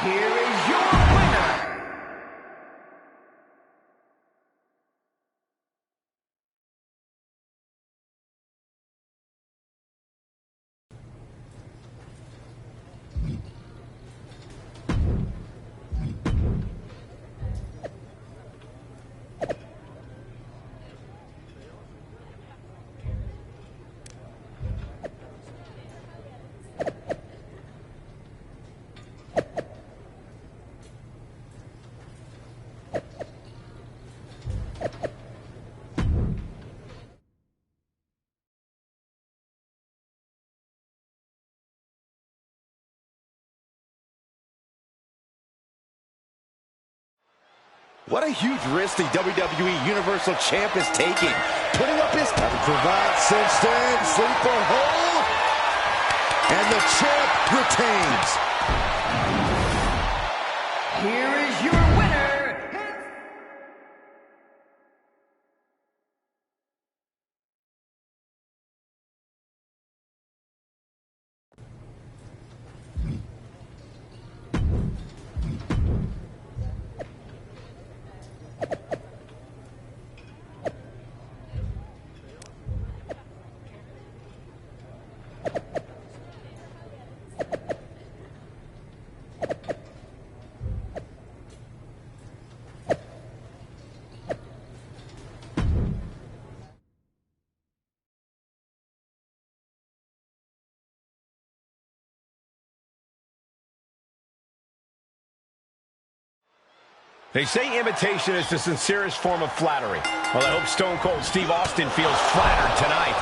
here is your winner. What a huge risk the WWE Universal Champ is taking. Putting up his cravat cinched in, sleeper hold, and the champ retains. Here is your winner. They say imitation is the sincerest form of flattery. Well, I hope Stone Cold Steve Austin feels flattered tonight.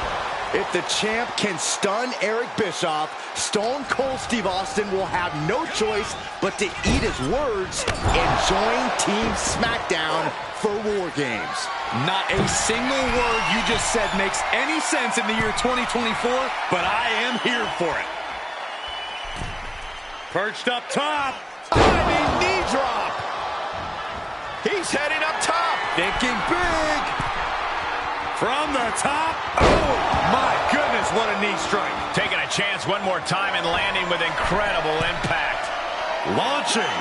If the champ can stun Eric Bischoff, Stone Cold Steve Austin will have no choice but to eat his words and join Team SmackDown for War Games. Not a single word you just said makes any sense in the year 2024, but I am here for it. Perched up top. Diving knee drop. He's heading up top. Thinking big. From the top. Oh, my goodness, what a knee strike. Taking a chance one more time and landing with incredible impact. Launching.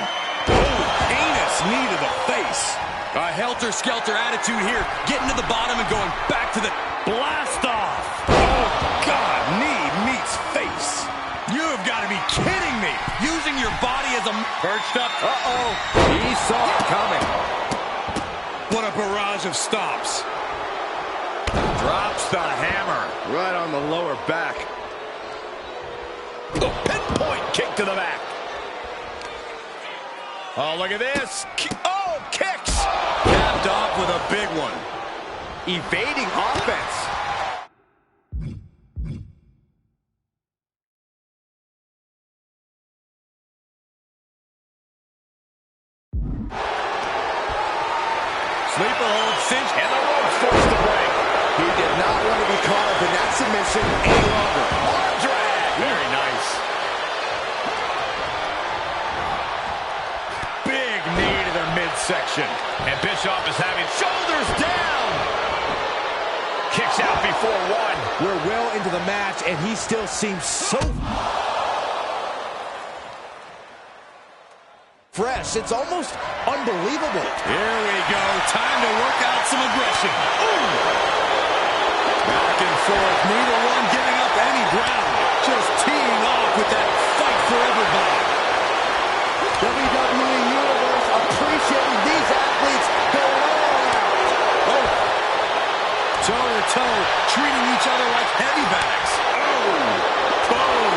Oh, heinous knee to the face. A helter-skelter attitude here. Getting to the bottom and going back to the blast off. Oh, God, knee meets face. You have got to be kidding me. Using your body as a perched up. Uh-oh. He saw it coming. What a barrage of stops. Drops the hammer. Right on the lower back. The pinpoint kick to the back. Oh, look at this. Oh, kicks. Capped off with a big one. Evading offense. Sleeper hold cinch, and the rope's forced to break. He did not want to be caught up in that submission any longer. Arm drag. Very nice. Big knee to the midsection. And Bischoff is having shoulders down. Kicks out before one. We're well into the match, and he still seems so fresh. It's almost unbelievable. Here we go. Time to work out some aggression. Ooh. Back and forth. Neither one giving up any ground. Just teeing off with that fight for everybody. WWE Universe appreciating these athletes going all out. Oh. Toe-to-toe, treating each other like heavy bags. Oh. Boom.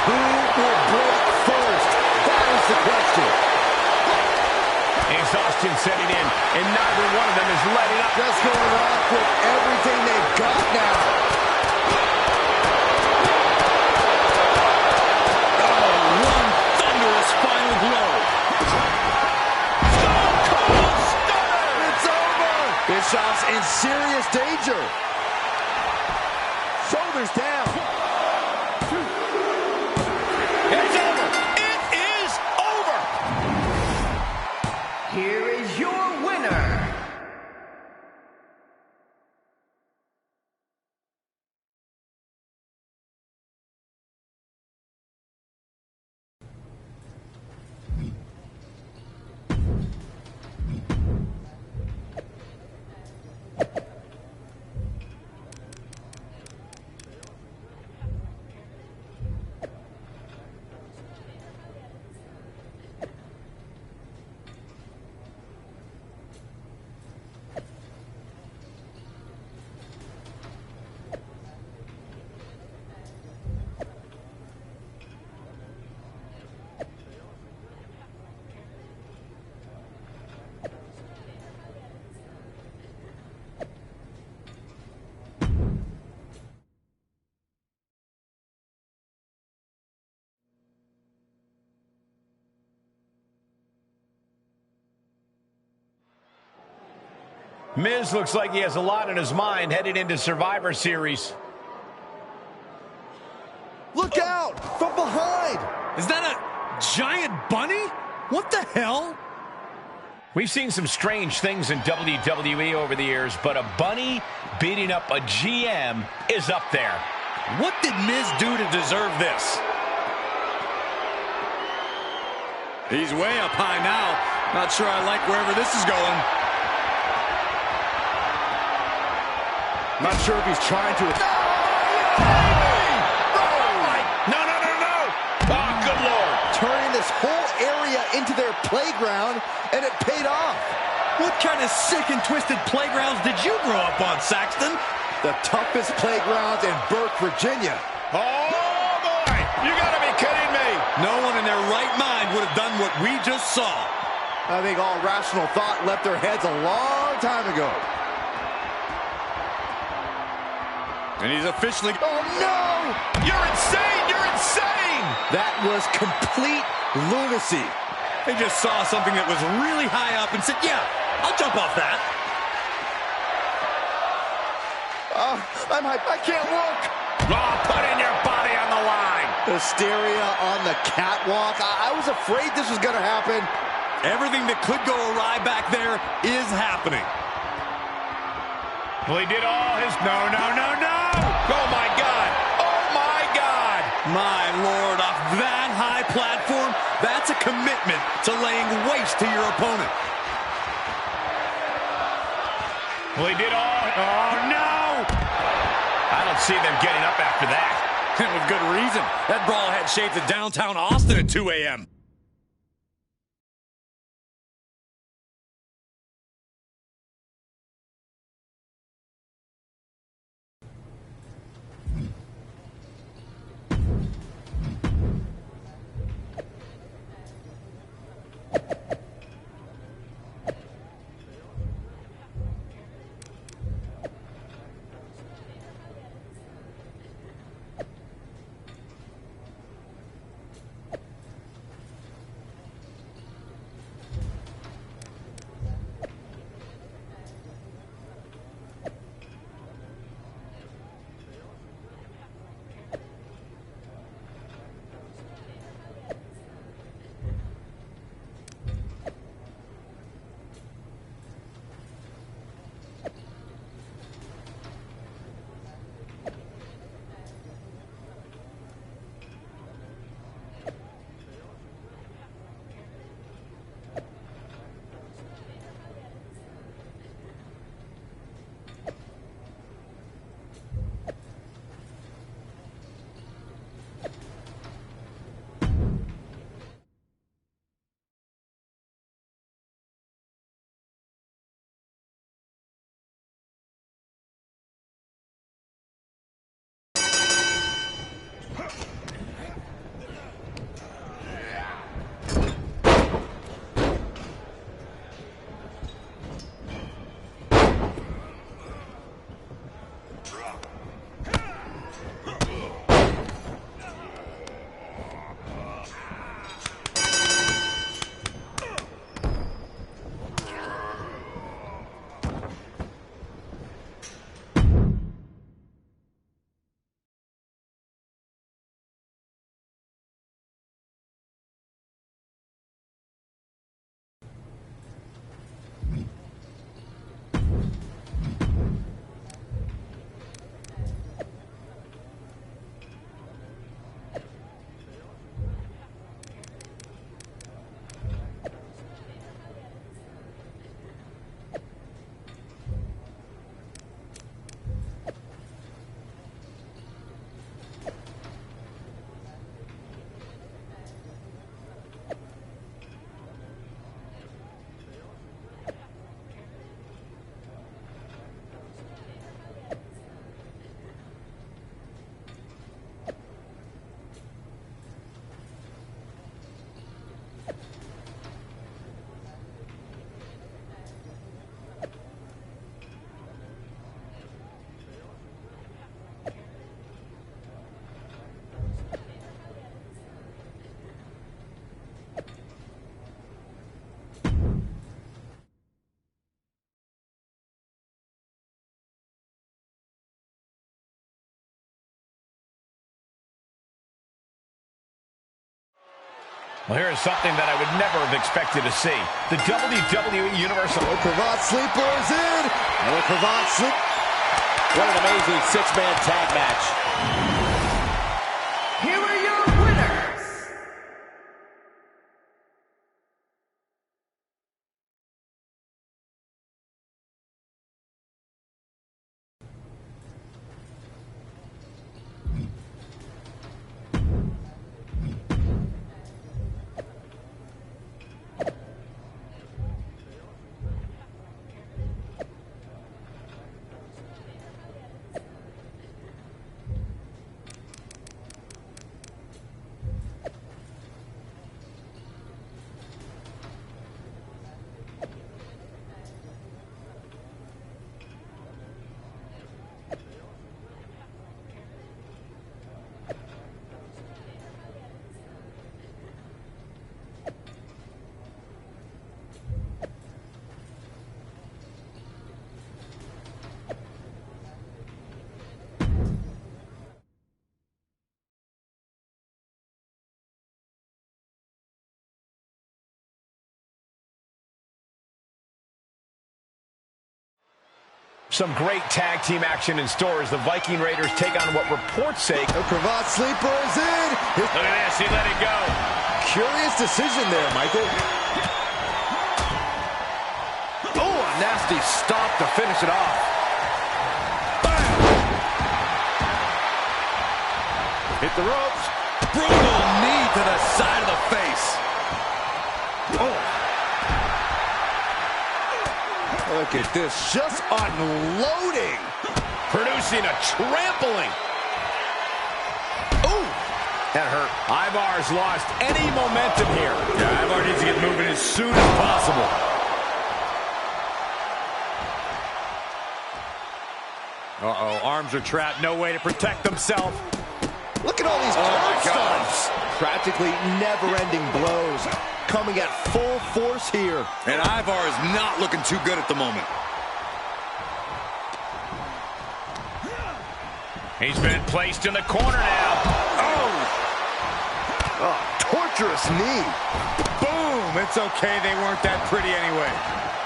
Who will break first? That is the question. Exhaustion setting in, and neither one of them is letting up. Just going off with everything they've got now. Oh, one thunderous final blow. Stone Cold Stunner! It's over! Bischoff's in serious danger. Shoulders down. It's over. It is over. Here is your winner, Miz looks like he has a lot on his mind headed into Survivor Series. Look out! From behind! Is that a giant bunny? What the hell? We've seen some strange things in WWE over the years, but a bunny beating up a GM is up there. What did Miz do to deserve this? He's way up high now. Not sure I like wherever this is going. Not sure if he's trying to... No! Oh, good Lord. Turning this whole area into their playground, and it paid off. What kind of sick and twisted playgrounds did you grow up on, Saxton? The toughest playgrounds in Burke, Virginia. Oh, boy! You gotta be kidding me! No one in their right mind would have done what we just saw. I think all rational thought left their heads a long time ago. And he's officially... Oh, no! You're insane! You're insane! That was complete lunacy. They just saw something that was really high up and said, yeah, I'll jump off that. I'm hyped. I can't walk. Oh, put in your body on the line. Hysteria on the catwalk. I was afraid this was going to happen. Everything that could go awry back there is happening. Well, he did all his... No, no, no, no! Oh, my God! Oh, my God! My Lord, off that high platform, that's a commitment to laying waste to your opponent. Well, he did all... Oh, no! I don't see them getting up after that. And with good reason. That brawl had shaped to downtown Austin at 2 a.m. Well, here is something that I would never have expected to see. The WWE Universal... Cravat Sleeper is in! Another Cravat Sleep... What an amazing six-man tag match. Here are your winners. Some great tag team action in store as the Viking Raiders take on what reports say. The cravat sleeper is in. Look at this, he let it go. Curious decision there, Michael. Oh, a nasty stop to finish it off. Hit the ropes. Brutal knee to the side of the face. Oh. Look at this, just unloading. Producing a trampling. Ooh, that hurt. Ivar's lost any momentum here. Yeah, Ivar needs to get moving as soon as possible. Uh-oh, arms are trapped, no way to protect himself. Look at all these curb stomps. Practically never-ending blows coming at full force here. And Ivar is not looking too good at the moment. He's been placed in the corner now. Oh, torturous knee. Boom! It's okay, they weren't that pretty anyway.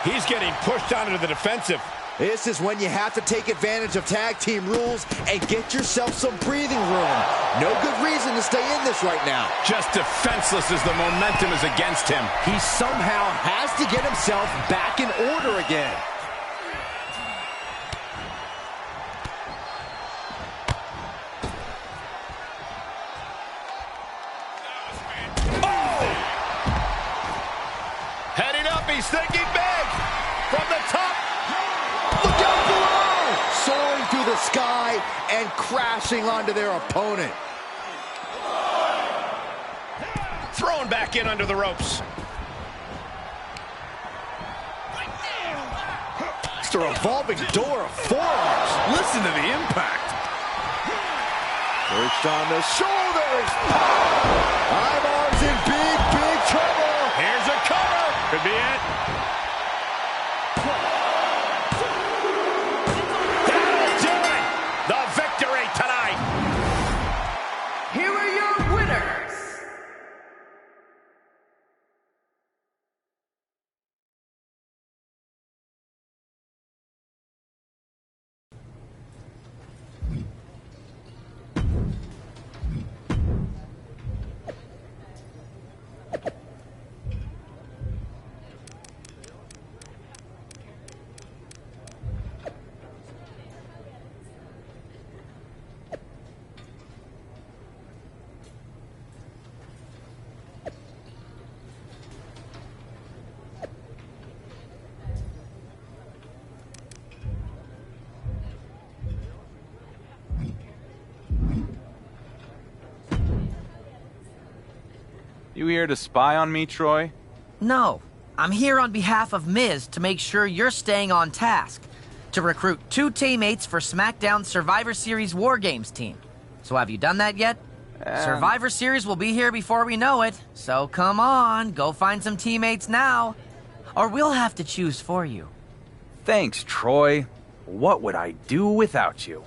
He's getting pushed onto the defensive. This is when you have to take advantage of tag team rules and get yourself some breathing room. No good reason to stay in this right now. Just defenseless as the momentum is against him. He somehow has to get himself back in order again. Oh! Heading up, he's thinking big. From the top. Look out below! Soaring through the sky and crashing onto their opponent. Thrown back in under the ropes. It's a revolving door of forearms. Listen to the impact. Perched on the shoulders. Ivar's in big, big trouble. Here's a cover. Could be it. That'll do it. The victory tonight. Here are your winners. You here to spy on me, Troy? No, I'm here on behalf of Miz to make sure you're staying on task. To recruit 2 teammates for SmackDown Survivor Series War Games team. So have you done that yet? Survivor Series will be here before we know it. So come on, go find some teammates now. Or we'll have to choose for you. Thanks, Troy. What would I do without you?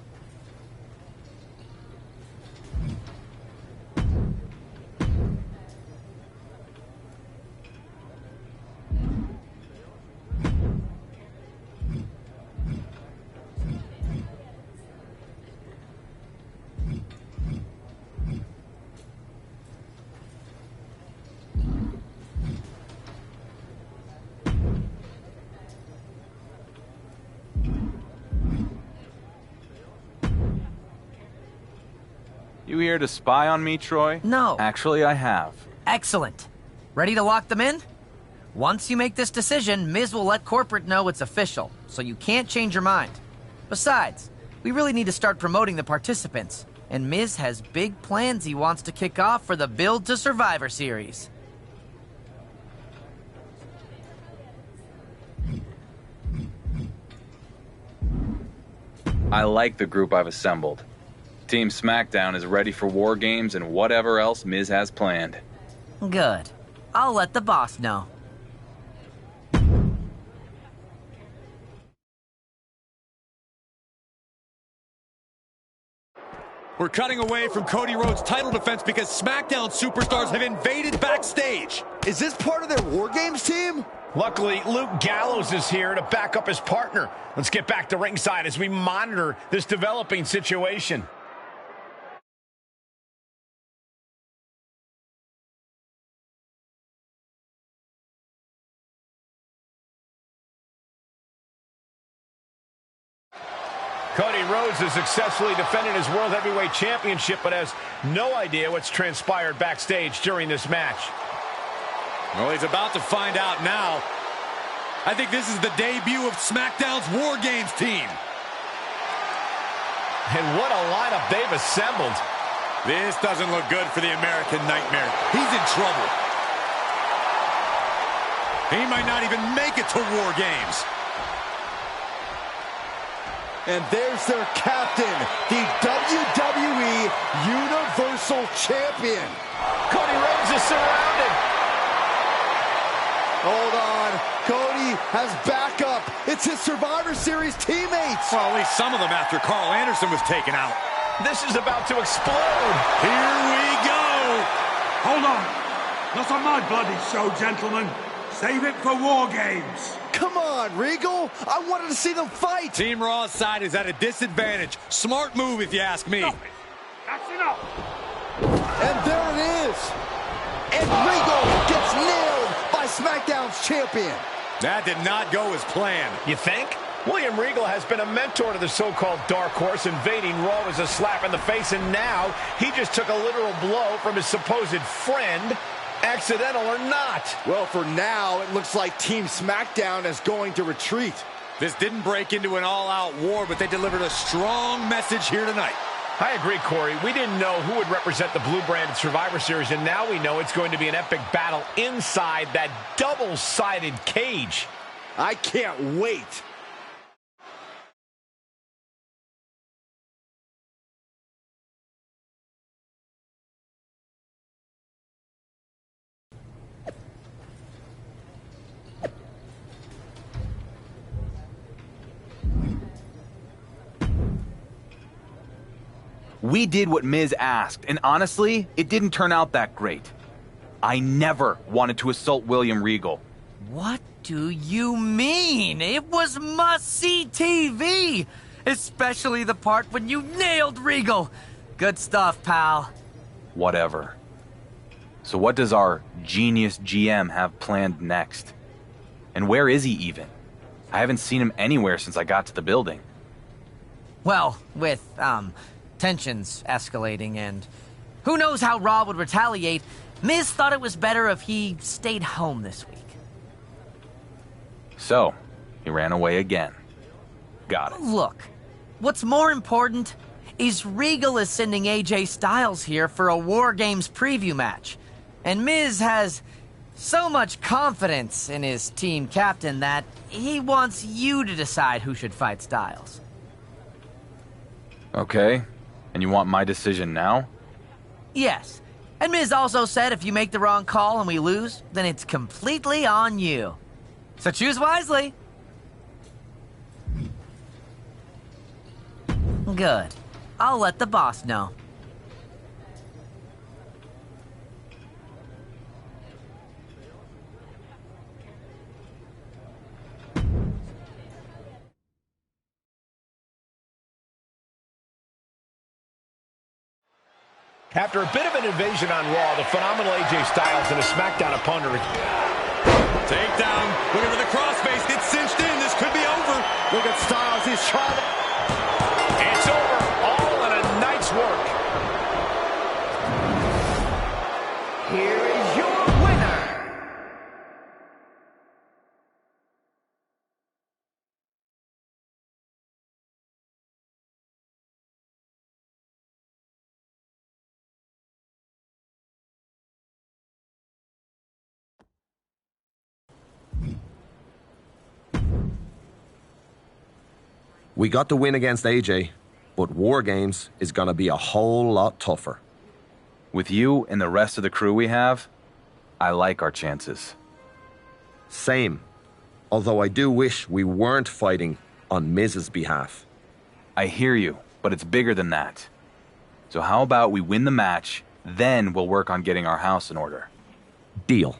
You here to spy on me, Troy? No. Actually, I have. Excellent. Ready to lock them in? Once you make this decision, Miz will let corporate know it's official, so you can't change your mind. Besides, we really need to start promoting the participants, and Miz has big plans he wants to kick off for the Build to Survivor Series. I like the group I've assembled. Team SmackDown is ready for War Games and whatever else Miz has planned. Good. I'll let the boss know. We're cutting away from Cody Rhodes' title defense because SmackDown superstars have invaded backstage. Is this part of their War Games team? Luckily, Luke Gallows is here to back up his partner. Let's get back to ringside as we monitor this developing situation. Cody Rhodes has successfully defended his World Heavyweight Championship, but has no idea what's transpired backstage during this match. Well, he's about to find out now. I think this is the debut of SmackDown's War Games team. And what a lineup they've assembled. This doesn't look good for the American Nightmare. He's in trouble. He might not even make it to War Games. And there's their captain, the WWE Universal Champion. Cody Rhodes is surrounded. Hold on. Cody has backup. It's his Survivor Series teammates. Well, at least some of them after Carl Anderson was taken out. This is about to explode. Here we go. Hold on. Not on my bloody show, gentlemen. Save it for War Games. Come on, Regal. I wanted to see them fight. Team Raw's side is at a disadvantage. Smart move, if you ask me. That's enough. And there it is. And Regal gets nailed by SmackDown's champion. That did not go as planned. You think? William Regal has been a mentor to the so-called Dark Horse. Invading Raw was a slap in the face, and now he just took a literal blow from his supposed friend, accidental or not. Well, for now, it looks like Team SmackDown is going to retreat. This didn't break into an all-out war, but they delivered a strong message here tonight. I agree, Corey. We didn't know who would represent the blue-branded Survivor Series, and now we know it's going to be an epic battle inside that double-sided cage. I can't wait. We did what Miz asked, and honestly, it didn't turn out that great. I never wanted to assault William Regal. What do you mean? It was must-see TV! Especially the part when you nailed Regal. Good stuff, pal. Whatever. So what does our genius GM have planned next? And where is he even? I haven't seen him anywhere since I got to the building. Well, with, tensions escalating and who knows how Raw would retaliate, Miz thought it was better if he stayed home this week. So, he ran away again. Got it. Look, what's more important is Regal is sending AJ Styles here for a War Games preview match. And Miz has so much confidence in his team captain that he wants you to decide who should fight Styles. Okay. And you want my decision now? Yes. And Miz also said if you make the wrong call and we lose, then it's completely on you. So choose wisely. Good. I'll let the boss know. After a bit of an invasion on Raw, the phenomenal AJ Styles and a SmackDown opponent. Takedown. Looking for the crossface. It's cinched in. This could be over. Look at Styles. He's trying to... It's over. All in a night's work. Here is your winner. We got the win against AJ, but War Games is gonna be a whole lot tougher. With you and the rest of the crew we have, I like our chances. Same. Although I do wish we weren't fighting on Miz's behalf. I hear you, but it's bigger than that. So how about we win the match, then we'll work on getting our house in order. Deal.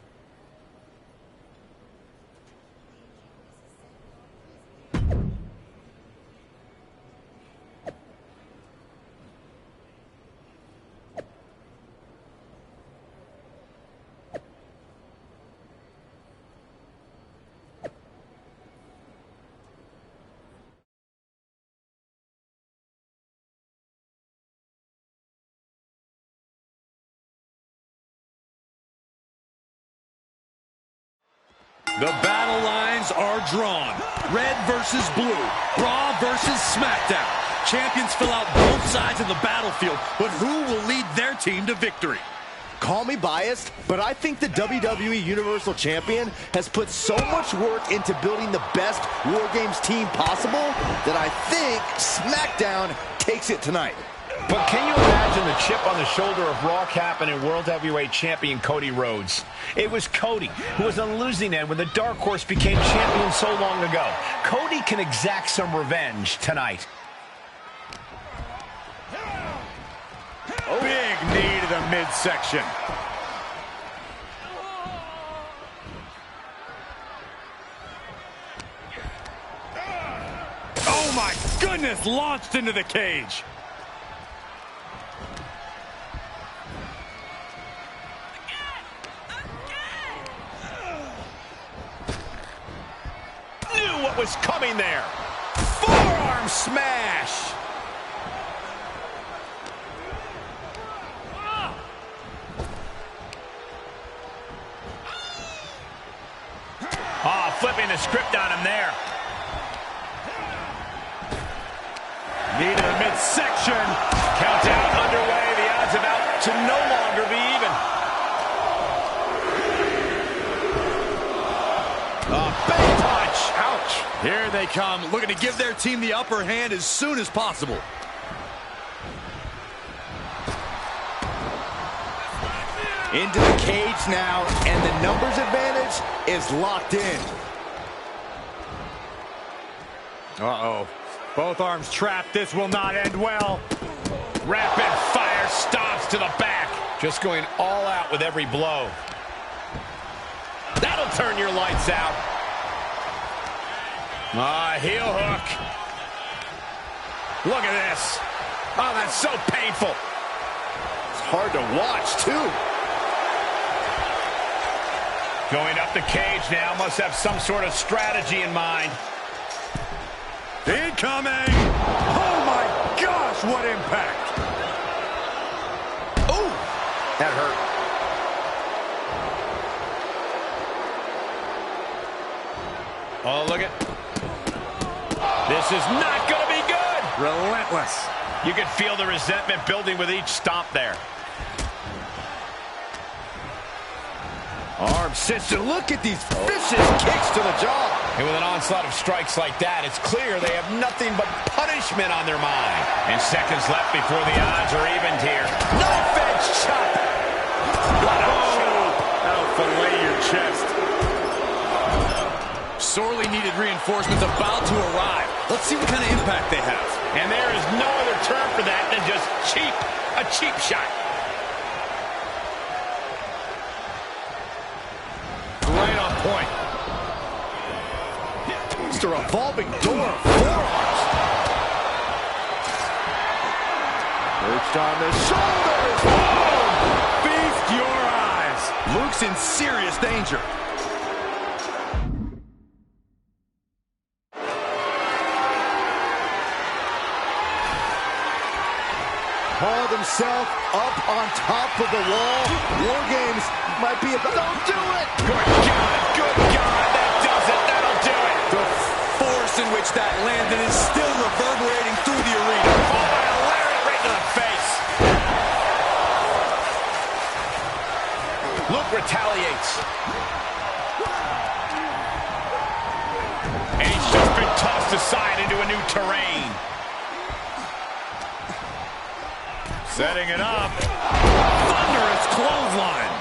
The battle lines are drawn. Red versus blue. Raw versus SmackDown. Champions fill out both sides of the battlefield, but who will lead their team to victory? Call me biased, but I think the WWE Universal Champion has put so much work into building the best War Games team possible that I think SmackDown takes it tonight. But can you imagine the chip on the shoulder of Raw Captain and World Heavyweight Champion Cody Rhodes? It was Cody who was on the losing end when the Dark Horse became champion so long ago. Cody can exact some revenge tonight. Big knee to the midsection. Oh my goodness, launched into the cage. Knew what was coming there. Forearm smash. Oh, flipping the script on him there. Knee to the midsection. Countdown underway. The odds about to no longer be even. A big punch. Ouch. Here they come, looking to give their team the upper hand as soon as possible. Into the cage now, and the numbers advantage is locked in. Uh-oh. Both arms trapped. This will not end well. Rapid fire stomps to the back. Just going all out with every blow. That'll turn your lights out. Heel hook. Look at this. Oh, that's so painful. It's hard to watch, too. Going up the cage now. Must have some sort of strategy in mind. Incoming! Oh my gosh, what impact! Ooh, that hurt. Oh, look at. This is not going to be good. Relentless. You can feel the resentment building with each stomp there. Arm sister, look at these vicious kicks to the jaw. And with an onslaught of strikes like that, it's clear they have nothing but punishment on their mind. And seconds left before the odds are evened here. Knife edge chop. What a chop. That'll fillet your chest. Sorely needed reinforcements about to arrive. Let's see what kind of impact they have. And there is no other term for that than just cheap. A cheap shot. Right on point. It's a revolving door of forearms. Perched on the shoulders. Oh! Feast your eyes. Luke's in serious danger. Hauled himself up on top of the wall. War Games might be about. Don't do it! Good God, that does it. That'll do it. The force in which that landed is still reverberating through the arena. Oh, a lariat right to the face. Luke retaliates. And he's just been tossed aside into a new terrain. Setting it up. Thunderous clothesline.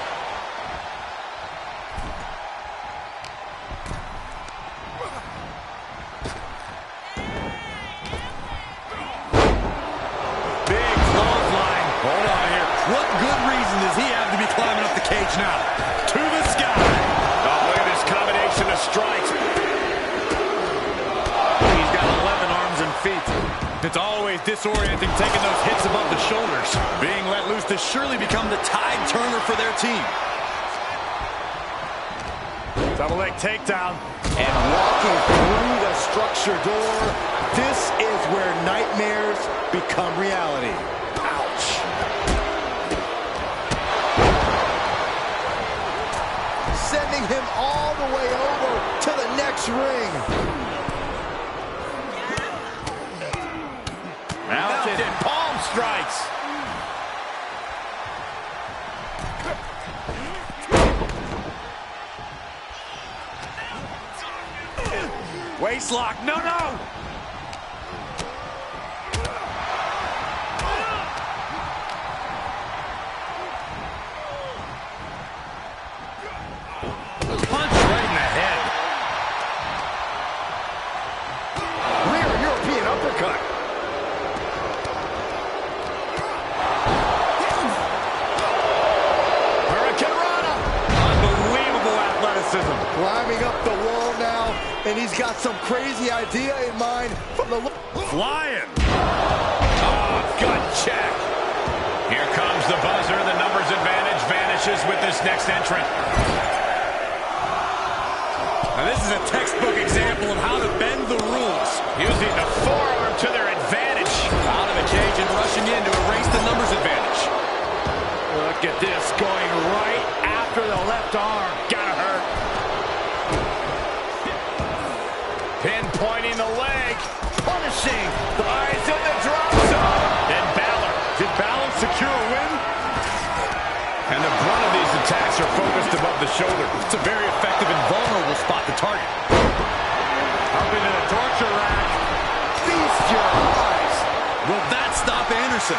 Big clothesline. Hold on here. What good reason does he have to be climbing up the cage now? To the sky. Oh, look at this combination of strikes. He's got 11 arms and feet. It's always disorienting taking those hits above the shoulders. Being let loose to surely become the tide turner for their team. Double leg takedown. And walking through the structure door, this is where nightmares become reality. Ouch. Sending him all the way over. ring. Mounted palm strikes. Waistlock, no, no! Punch right in the head. Rear European uppercut. Hurricanrana. Unbelievable athleticism. Climbing up the wall now, and he's got some crazy idea in mind from the... Flying. Oh, gut check. Here comes the buzzer. The numbers advantage vanishes with this next entrant. Now this is a textbook example of how to bend the rules. Using the forearm to their advantage. Out of the cage and rushing in to erase the numbers advantage. Look at this, going right after the left arm. Gotta hurt. Pinpointing the leg. Punishing. The eyes in the drop zone. Then Balor. Did Balor secure a win? And the brunt of these attacks are focused above the shoulder. It's a very effective and vulnerable spot to target. Up into the torture rack. Feast your eyes. Will that stop Anderson?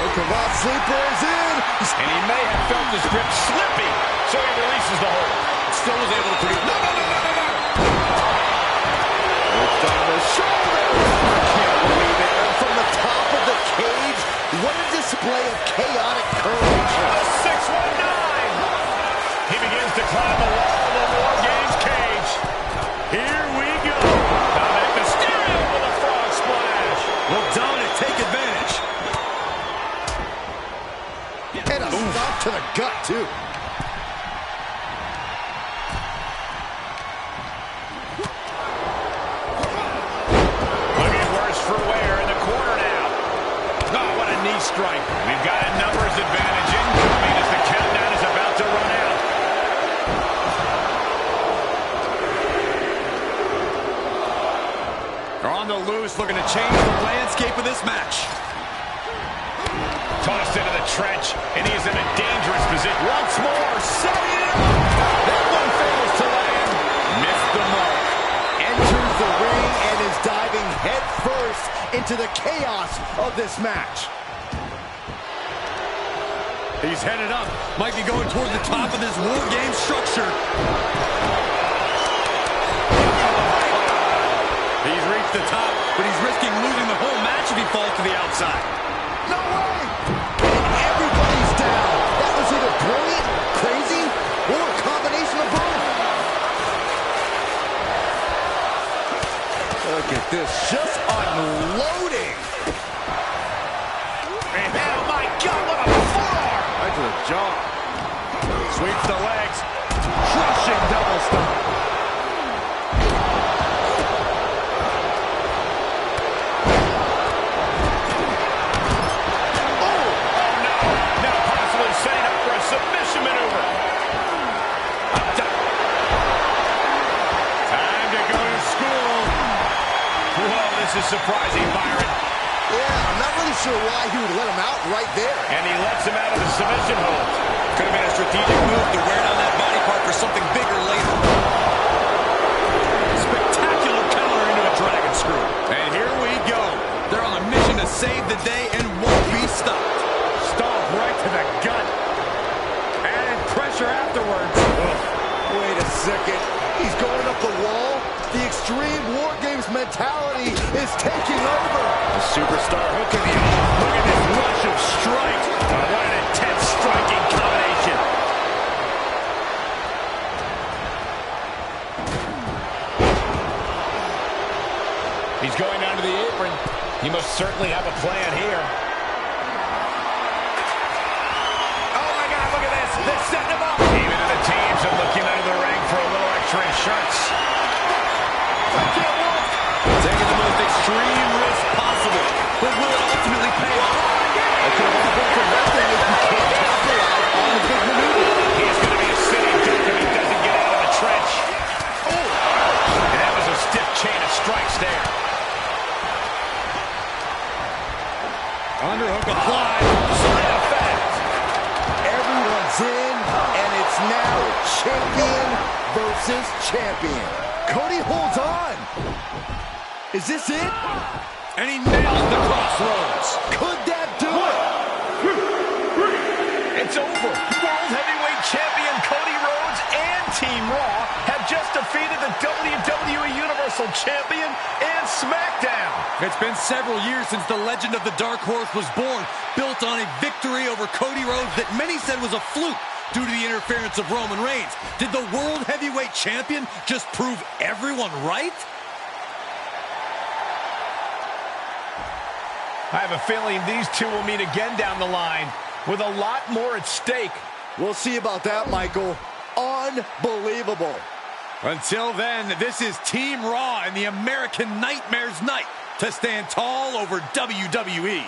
Kavat sleeper is in. And he may have felt his grip slipping, so he releases the hold. Still was able to produce. No, no, no, no, no, no! Looked on the shoulder. I can't believe it. And from the top of the cage, what a display of chaotic courage. A 619. He begins to climb the wall of the War Games cage. Here we go. Dominic Mysterio with a frog splash. Will Dominic take advantage? And a stop to the gut, too. Looking worse for wear in the corner now. Oh, what a knee strike. We've got a numbers advantage incoming as the countdown is about to run out. They're on the loose, looking to change the landscape of this match. Tossed into the trench, and he is in a dangerous position. Once more, setting it up. That one fails to land. Missed the mark. Enters the ring and is diving head first into the chaos of this match. He's headed up. Might be going toward the top of this War Game structure. He's reached the top, but he's risking losing the whole match if he falls to the outside. No way! And everybody's down. That was either brilliant, crazy, or a combination of both. Look at this, just unloading. And oh my God, what a forearm! Right to the jaw. Sweeps the legs. Crushing double stomp. Submission maneuver. Time to go to school. Whoa, this is surprising, Byron. Yeah, I'm not really sure why he would let him out right there. And he lets him out of the submission hold. Could have been a strategic move to wear down that body part for something bigger later. Spectacular counter into a dragon screw. And here we go. They're on a mission to save the day and won't be stopped. Stomp right to the gut. Pressure afterwards. Wait a second. He's going up the wall. The Extreme War Games mentality is taking over. The superstar hooking the arm. Look at this rush of strike. What an intense striking combination. He's going down to the apron. He must certainly have a plan here. They're setting him up. Even in the teams are looking under the ring for a little extra insurance. Taking the most extreme risk possible, but will it ultimately pay off? It could have all been for nothing if you can't capitalize on the big maneuver. He's going to be a sitting duck if he doesn't get out of the trench. Oh, Universe's champion. Cody holds on. Is this it? And he nails the crossroads. Could that do it? It's over. World Heavyweight Champion Cody Rhodes and Team Raw have just defeated the WWE Universal Champion and SmackDown. It's been several years since the legend of the Dark Horse was born, built on a victory over Cody Rhodes that many said was a fluke due to the interference of Roman Reigns. Did the World Heavyweight Champion just prove everyone right? I have a feeling these two will meet again down the line with a lot more at stake. We'll see about that, Michael. Unbelievable. Until then, this is Team Raw and the American Nightmare's night to stand tall over WWE.